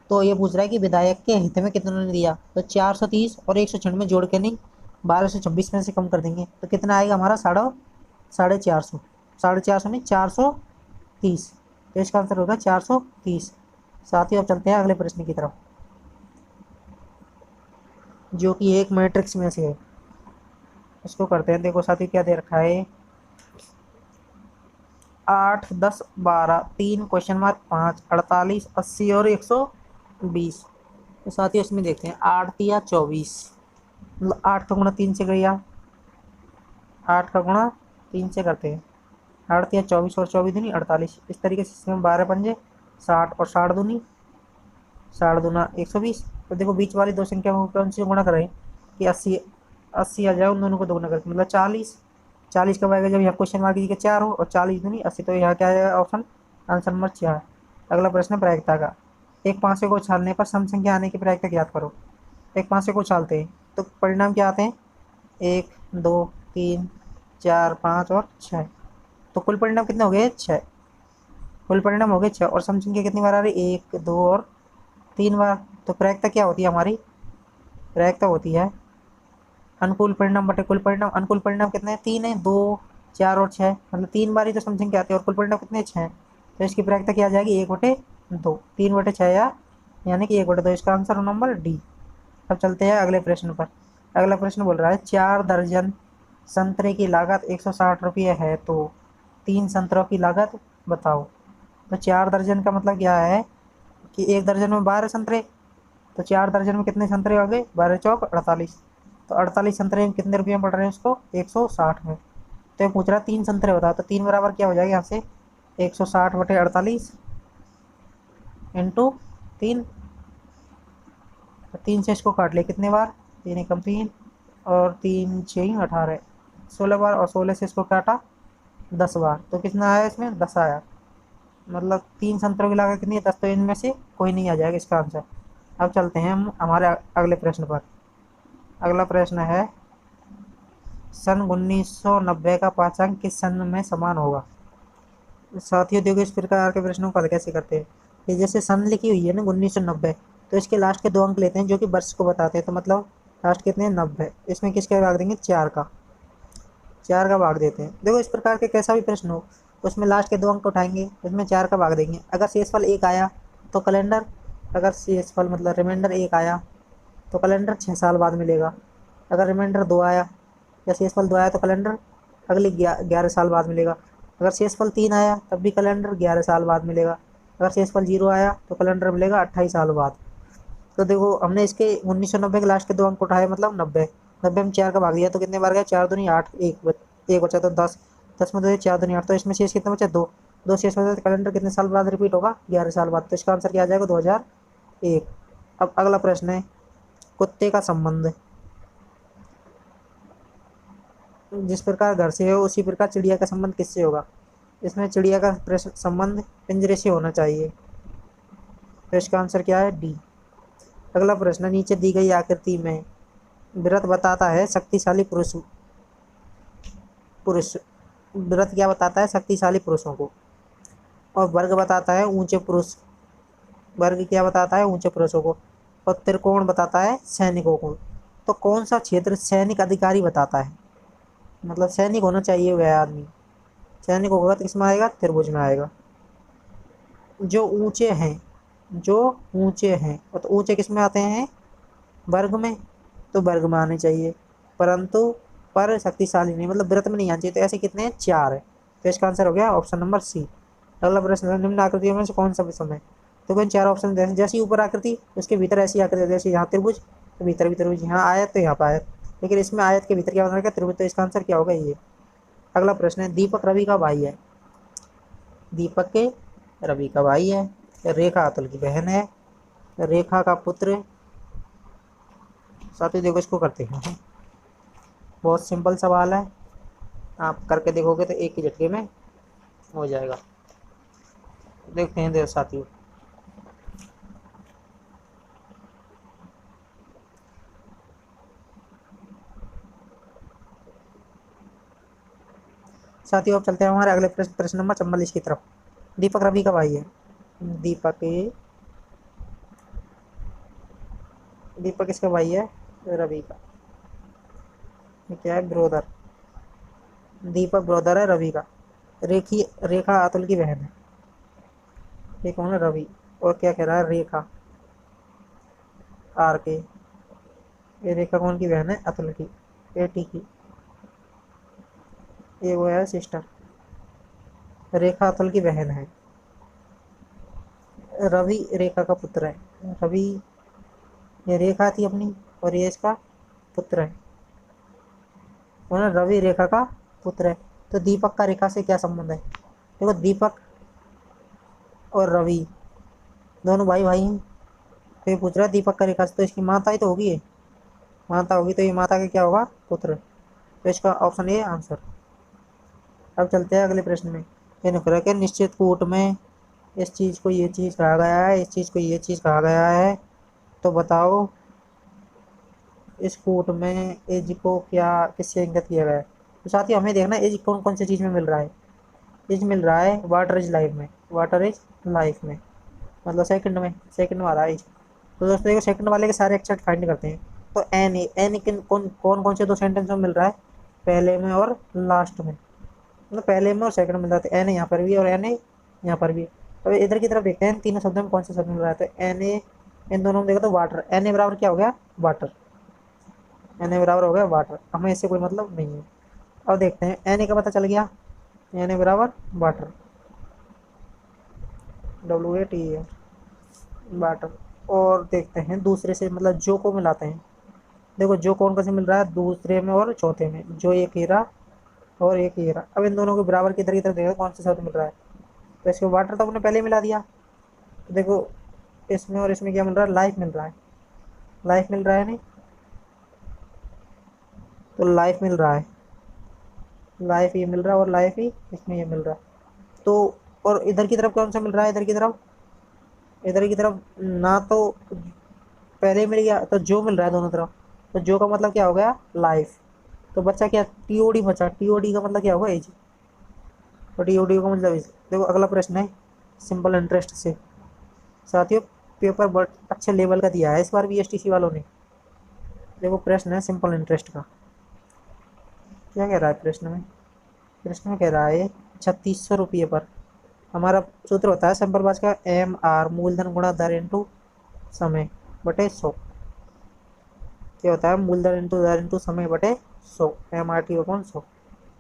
[SPEAKER 1] तो ये पूछ रहा है कि विधायक के हित में कितनों ने दिया। तो 430 और 196 जोड़ के नहीं, 1226 में से कम कर देंगे तो कितना आएगा हमारा, 450, 450 नहीं 430। तो इसका आंसर होगा 430। साथ ही अब चलते हैं अगले प्रश्न की तरफ, जो कि एक मैट्रिक्स में से है। इसको करते हैं। देखो साथी क्या दे रखा है, 8, 10, 12, 3 क्वेश्चन मार्क 5, 48, 80 और 120। तो साथियों इसमें देखते हैं, 8 या 24, मतलब 8 का गुणा 3 से गया, 8 का गुणा 3 से करते हैं, 8 या 24 और 24 दूनी 48। इस तरीके से इसमें 12 पंजे 60 और 60 दूनी 60 दूना 120। तो देखो बीच वाली दो संख्या में कौन सी गुणा करें कि 80 80 आ जाए, उन दोनों को दोगुना करके मतलब 40। 40 कब आएगा, जब यहाँ क्वेश्चन मार्क की 4 हो और 40 दूनी 80। तो यहाँ क्या आएगा ऑप्शन, आंसर नंबर 4। अगला प्रश्न है प्रायिकता का। एक पांचवे को उछालने पर सम संख्या आने की प्रायिकता ज्ञात करो। एक पांचवे को उछालते हैं तो परिणाम क्या आते हैं, 1, 2, 3, 4, 5 और 6। तो कुल परिणाम कितने हो गए, 6। कुल परिणाम हो गए 6 और सम संख्या कितनी बार आ रही, 1, 2 और 3 बार। तो प्रायिकता क्या होती है हमारी, प्रायिकता होती है अनुकूल परिणाम बटे कुल परिणाम। अनुकूल परिणाम कितने हैं, 3 है, 2, 4 और 6, मतलब 3 बार ही तो सम संख्या आती है और कुल परिणाम कितने 6। तो इसकी प्रायिकता क्या आ जाएगी, 1/2, 3/6 या यानी कि 1/2। इसका आंसर नंबर डी। अब चलते हैं अगले प्रश्न पर। अगला प्रश्न बोल रहा है 4 दर्जन संतरे की लागत 160 रुपये है तो 3 संतरों की लागत बताओ। तो 4 दर्जन का मतलब क्या है कि एक दर्जन में 12 संतरे, तो 4 दर्जन में कितने संतरे हो गए, 12 चौक 48। तो 48 संतरे में कितने रुपये में पड़ रहे हैं उसको, 160 में। तो ये पूछ रहा है 3 संतरे बताओ। तो 3 बराबर क्या हो जाएगा यहाँ से, 160/48 इंटू 3। 3 से इसको काट ले कितने बार, 3 एकम 3 और 3 6 18, 16 बार, और 16 से इसको काटा 10 बार। तो कितना आया इसमें, 10 आया। मतलब 3 संतरों की लागत कितनी है, 10। तो इनमें से कोई नहीं आ जाएगा इसका आंसर। अब चलते हैं हम हमारे अगले प्रश्न पर। अगला प्रश्न है सन 1990 का पाठ्यांक किस सन में समान होगा। साथियों देखो, इस प्रकार के प्रश्नों को हल कैसे करते हैं, ये जैसे सन लिखी हुई है ना 1990, तो इसके लास्ट के 2 अंक लेते हैं जो कि वर्ष को बताते हैं। तो मतलब लास्ट कितने हैं, 90। इसमें किसका भाग देंगे, 4 का, 4 का भाग देते हैं। देखो इस प्रकार के कैसा भी प्रश्न हो उसमें लास्ट के 2 अंक उठाएंगे, इसमें 4 का भाग देंगे। अगर शेषफल 1 आया तो कैलेंडर, अगर शेषफल मतलब रिमाइंडर 1 आया तो कैलेंडर 6 साल बाद मिलेगा। अगर रिमाइंडर 2 आया या शेषफल 2 आया तो कैलेंडर अगले 11 साल बाद मिलेगा। अगर शेषफल 3 आया तब भी कैलेंडर 11 साल बाद मिलेगा। अगर शेषफल 0 आया तो कैलेंडर मिलेगा 28 साल बाद। तो देखो हमने इसके 1990 के लास्ट के 2 अंक उठाए, मतलब 90। 90 में 4 का भाग दिया तो कितने बार गया, 4 दूनी 8, एक बचा तो 10, 10 में 2 4 दूनी 8। तो इसमें शेष कितने बचे, 2, 2 शेष बचा तो कैलेंडर कितने साल बाद रिपीट होगा, 11 साल बाद। तो इसका आंसर क्या आ जाएगा, 2001। अब अगला प्रश्न है कुत्ते का संबंध जिस प्रकार घर से हो उसी प्रकार चिड़िया का संबंध किससे होगा? इसमें चिड़िया का संबंध पिंजरे से होना चाहिए। तो इसका आंसर क्या है? डी। अगला प्रश्न, नीचे दी गई आकृति में व्रत बताता है शक्तिशाली पुरुष पुरुष व्रत क्या बताता है? शक्तिशाली पुरुषों को। और वर्ग बताता है ऊंचे पुरुष। वर्ग क्या बताता है? ऊंचे पुरुषों को। और त्रिकोण बताता है सैनिकों को। तो कौन सा क्षेत्र सैनिक अधिकारी बताता है? मतलब सैनिक होना चाहिए वह आदमी। सैनिक होगा तो किसमें आएगा? त्रिभुज में आएगा। जो ऊंचे हैं, जो ऊंचे हैं, और तो ऊंचे किसमें आते हैं? वर्ग में। तो वर्ग में आने चाहिए, परंतु पर शक्तिशाली नहीं, मतलब व्रत में नहीं आने चाहिए। तो ऐसे कितने हैं? 4 है। तो इसका आंसर हो गया ऑप्शन नंबर सी। अगला प्रश्न, निम्न आकृतियों में से कौन सा विषम है? तो कोई 4 ऑप्शन जैसी ऊपर आकृति उसके भीतर ऐसी आकृति, जैसे यहाँ त्रिभुज तो भीतर भी त्रिभुज, यहाँ आयत तो यहाँ पर आयत, लेकिन इसमें आयत के भीतर क्या बना? त्रिभुज। तो इसका आंसर क्या होगा? ये। अगला प्रश्न है, दीपक रवि का भाई है। दीपक के रवि का भाई है। रेखा अतुल की बहन है। रेखा का पुत्र। साथ ही देखो इसको करते हैं, बहुत सिंपल सवाल है, आप करके देखोगे तो एक ही झटके में हो जाएगा। देखते हैं देर साथियों। साथियों अब चलते हैं हमारे अगले प्रश्न, प्रश्न नंबर 44 की तरफ। दीपक रवि का भाई है। दीपक दीपक किसका भाई है? रवि का। ये क्या है? ब्रोदर। दीपक ब्रोदर है रवि का। रेखा अतुल की बहन है। ये कौन है? रवि। और क्या कह रहा है? रेखा आर के। ये रेखा कौन की बहन है? अतुल की, बेटी की। ये वो है सिस्टर। रेखा अतुल की बहन है। रवि रेखा का पुत्र है। रवि, ये रेखा थी अपनी और ये इसका पुत्र है। वो ना रवि रेखा का पुत्र है। तो दीपक का रेखा से क्या संबंध है? देखो दीपक और रवि दोनों भाई भाई हैं। तो ये पूछ रहा है दीपक का रेखा से, तो इसकी माता ही तो होगी ये। माता होगी तो ये माता का क्या होगा? पुत्र। तो इसका ऑप्शन ए आंसर। अब चलते हैं अगले प्रश्न में। ये निकला कि निश्चित कूट में इस चीज़ को ये चीज़ कहा गया है, इस चीज़ को ये चीज़ कहा गया है। तो बताओ इस कूट में एज को क्या किससे इंगित किया गया है? तो साथ ही हमें देखना एज कौन कौन सी चीज़ में मिल रहा है। एज मिल रहा है वाटर इज लाइफ में। वाटर इज लाइफ में मतलब सेकंड में, सेकंड वाला एज। तो दोस्तों देखो सेकंड वाले के सारे अक्षर फाइंड करते हैं। तो एन ए, एन किन कौन कौन कौन से 2 सेंटेंस में मिल रहा है? पहले में और लास्ट में। मतलब पहले में और सेकंड में मिल रहा है। एन ए यहाँ पर भी और एन ए यहाँ पर भी। अब इधर की तरफ देखते हैं तीनों शब्दों में कौन सा शब्द मिल रहा है। तो एन ए, इन दोनों में देखो तो वाटर, एन ए बराबर क्या हो गया? वाटर। एन ए बराबर हो गया वाटर, हमें इससे कोई मतलब नहीं है। अब देखते हैं एन ए का पता चल गया। एन ए बराबर वाटर, WAT वाटर। और देखते हैं दूसरे से मतलब जो को मिलाते हैं। देखो जो कौन कैसे मिल रहा है? दूसरे में और चौथे में। जो एक हीरा और एक हीरा। अब इन दोनों के बराबर की तरह देखो कौन सा शब्द मिल रहा है। तो इसको वाटर तो अपने पहले ही मिला दिया। तो देखो इसमें और इसमें क्या मिल रहा है? लाइफ मिल रहा है। लाइफ मिल रहा है नहीं, तो लाइफ मिल रहा है। लाइफ ये मिल रहा है और लाइफ ही इसमें ये मिल रहा है। तो और इधर की तरफ कौन सा मिल रहा है? इधर की तरफ, इधर की तरफ ना तो पहले मिल गया तो जो मिल रहा है दोनों तरफ। तो जो का मतलब क्या हो गया? लाइफ। तो बच्चा क्या? TOD बचा। TOD का मतलब क्या होगा? एज। तो TOD का मतलब एज। देखो अगला प्रश्न है सिंपल इंटरेस्ट से। साथियों पेपर बहुत अच्छे लेवल का दिया है इस बार भी STC वालों ने। देखो प्रश्न है सिंपल इंटरेस्ट का। क्या कह रहा है प्रश्न में? प्रश्न में कह रहा है 3600 रुपये पर हमारा सूत्र होता है सिंपल बाज का MR मूलधन गुणा दर इंटू समय बटे 100। क्या होता है? मूलधन इंटू दर इंटू समय बटे 100, MRT/100।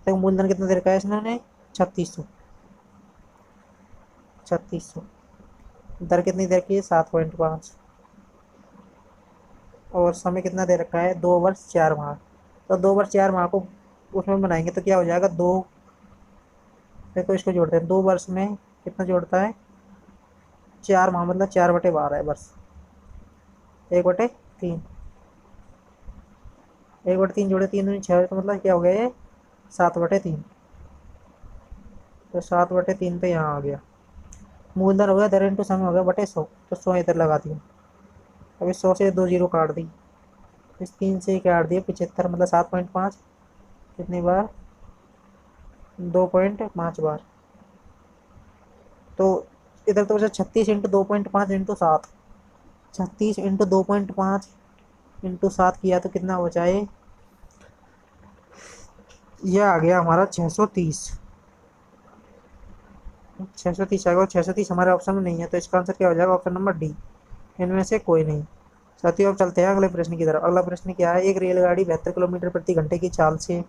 [SPEAKER 1] तो मूलधन कितना दे रखा है इसने? 3600। 3600। दर कितनी दे रखी है? 7.5। और समय कितना दे रखा है? 2 वर्ष 4 माह। तो 2 वर्ष 4 माह को उसमें बनाएंगे तो क्या हो जाएगा? 2। देखो इसको जोड़ते हैं, 2 वर्ष में कितना जोड़ता है? 4 माह मतलब 4/12 है वर्ष। 1/3। 1/3 जोड़े 3 दूनी 6, तो मतलब क्या हो गया ये? 7/3। तो 7/3 पे यहाँ आ गया। मूलधन हो गया, दर इंटू समय हो गया बटे 100, तो 100 इधर लगा दिया। अभी 100 से 2 जीरो काट दी, इस 3 से काट दिया 75, मतलब 7.5 कितनी बार, 2.5 बार। तो इधर तो बचा 36 इंटू 2.5 इंटू 7, 36 इंटू 2.5 इंटू 7 किया तो कितना बचा है, ये आ गया हमारा 630। 630 आएगा, और 630 हमारे ऑप्शन में नहीं है, तो इसका आंसर क्या हो जाएगा, ऑप्शन नंबर डी, इनमें से कोई नहीं। साथियों अब चलते हैं अगले प्रश्न की तरफ। अगला प्रश्न क्या है, एक रेलगाड़ी 72 किलोमीटर प्रति घंटे की चाल से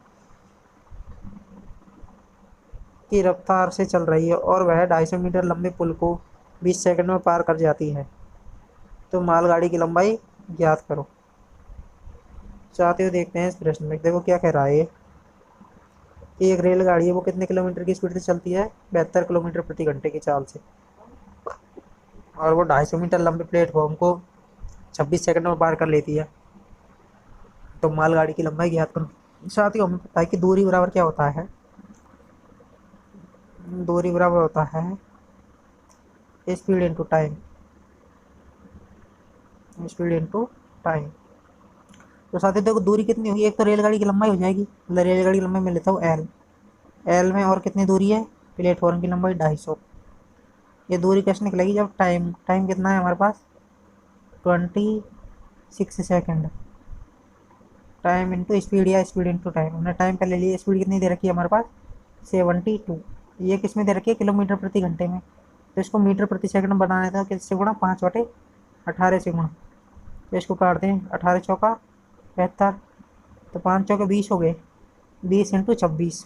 [SPEAKER 1] की रफ्तार से चल रही है और वह 250 मीटर लंबे पुल को 20 सेकंड में पार कर जाती है, तो मालगाड़ी की लंबाई ज्ञात करो। साथियों देखते हैं इस प्रश्न में, देखो क्या कह रहा है। एक रेलगाड़ी है, वो कितने किलोमीटर की स्पीड से चलती है, 72 किलोमीटर प्रति घंटे की चाल से, और वो 250 मीटर लंबे प्लेटफॉर्म को 26 सेकंड में पार कर लेती है, तो मालगाड़ी की लंबाई ज्ञात करो। साथियों हमें पता है कि दूरी बराबर क्या होता है, दूरी बराबर होता है speed into time, speed into time. तो साथियों देखो दूरी कितनी होगी, एक तो रेलगाड़ी की लंबाई हो जाएगी, मतलब रेलगाड़ी की लंबाई मैं लेता हूँ एल, एल में और कितनी दूरी है, प्लेटफॉर्म की लंबाई 250। ये दूरी कैसे निकलेगी, जब टाइम, टाइम कितना है हमारे पास 26 सेकंड, टाइम इंटू स्पीड या स्पीड इंटू टाइम। हमने टाइम पहले लिए, स्पीड कितनी दे रखी है हमारे पास 72, ये किस में दे रखी है, किलोमीटर प्रति घंटे में, तो इसको मीटर प्रति सेकंड बनाना था, किससे गुणा, 5/18 से गुणा। तो इसको काट दें, 18 चौका 75, तो 5 चौके 20 हो गए, 20 इंटू 26,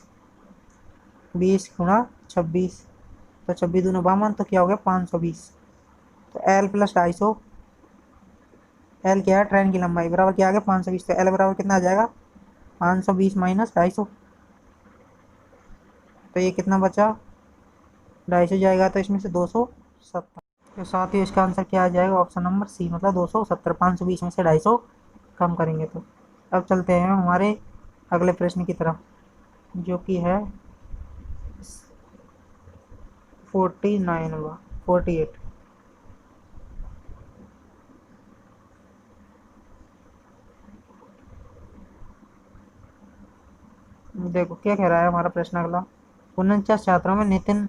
[SPEAKER 1] 20 गुणा 26, तो 26 दूना 52, तो क्या हो गया 520। तो एल प्लस 250, एल क्या है, ट्रेन की लंबाई, बराबर क्या आ गया 520, तो एल बराबर कितना आ जाएगा 520 माइनस 250, तो ये कितना बचा 250 जाएगा, तो इसमें से 270। तो साथ ही इसका आंसर क्या आ जाएगा, ऑप्शन नंबर सी, मतलब 270। 520 में से 250 कम करेंगे तो। अब चलते हैं हमारे अगले प्रश्न की तरफ, जो कि है 48। देखो क्या कह रहा है हमारा प्रश्न अगला, 49 छात्रों में नितिन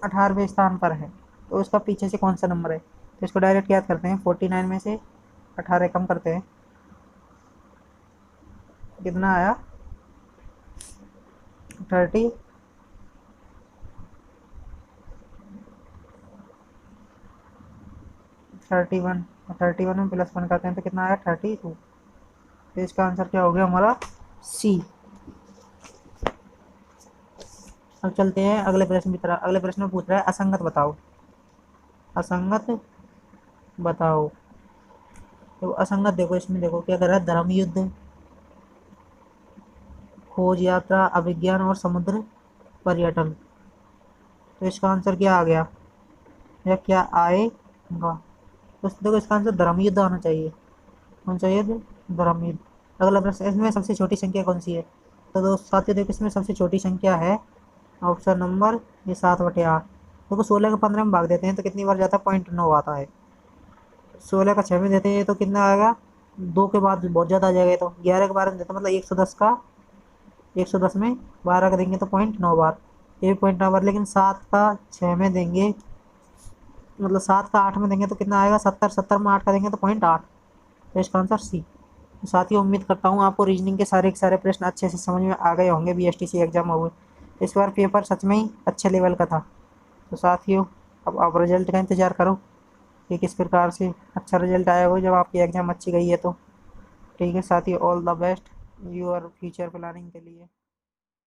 [SPEAKER 1] 18वें स्थान पर है, तो उसका पीछे से कौन सा नंबर है, तो इसको डायरेक्ट याद करते हैं, 49 में से 18 कम करते हैं, कितना आया 30, 31, 31 में +1 करते हैं तो कितना आया 32, तो इसका आंसर क्या हो गया हमारा सी। अब चलते हैं अगले प्रश्न की तरफ। अगले प्रश्न में पूछ रहा है असंगत बताओ, असंगत बताओ। तो असंगत देखो, इसमें देखो क्या कर रहा है, धर्म युद्ध, खोज यात्रा, अभिज्ञान और समुद्र पर्यटन, तो इसका आंसर क्या आ गया, या क्या आएगा, तो देखो इसका आंसर धर्म युद्ध आना चाहिए, कौन सा युद्ध, धर्म युद्ध। अगला प्रश्न, इसमें सबसे छोटी संख्या कौन सी है, तो दोस्त साथियों देखो इसमें सबसे छोटी संख्या है ऑप्शन नंबर ये 7/8। देखो 16 को 15 में भाग देते हैं तो कितनी बार जाता है, 0.9 आता है। 16 का 6 में देते हैं तो कितना आएगा, 2 के बाद बहुत ज़्यादा आ जाएगा, तो 11 के 12 में देते हैं, मतलब 110 का, 110 में 12 का देंगे तो 0.9 बार, ये भी 0.9 बार। लेकिन 7 का 6 में देंगे, मतलब 7 का 8 में देंगे तो कितना आएगा 70, 70 में 8 का देंगे तो 0.8, तो इसका आंसर सी। साथियों उम्मीद करता हूँ आपको रीजनिंग के सारे के सारे प्रश्न अच्छे से समझ में आ गए होंगे, BSTC एग्जाम हुए इस बार पेपर सच में ही अच्छे लेवल का था। तो साथियों अब आप रिजल्ट का इंतज़ार करो कि किस प्रकार से अच्छा रिजल्ट आया हो जब आपकी एग्ज़ाम अच्छी गई है तो। ठीक है साथियों, all the best your future planning के लिए।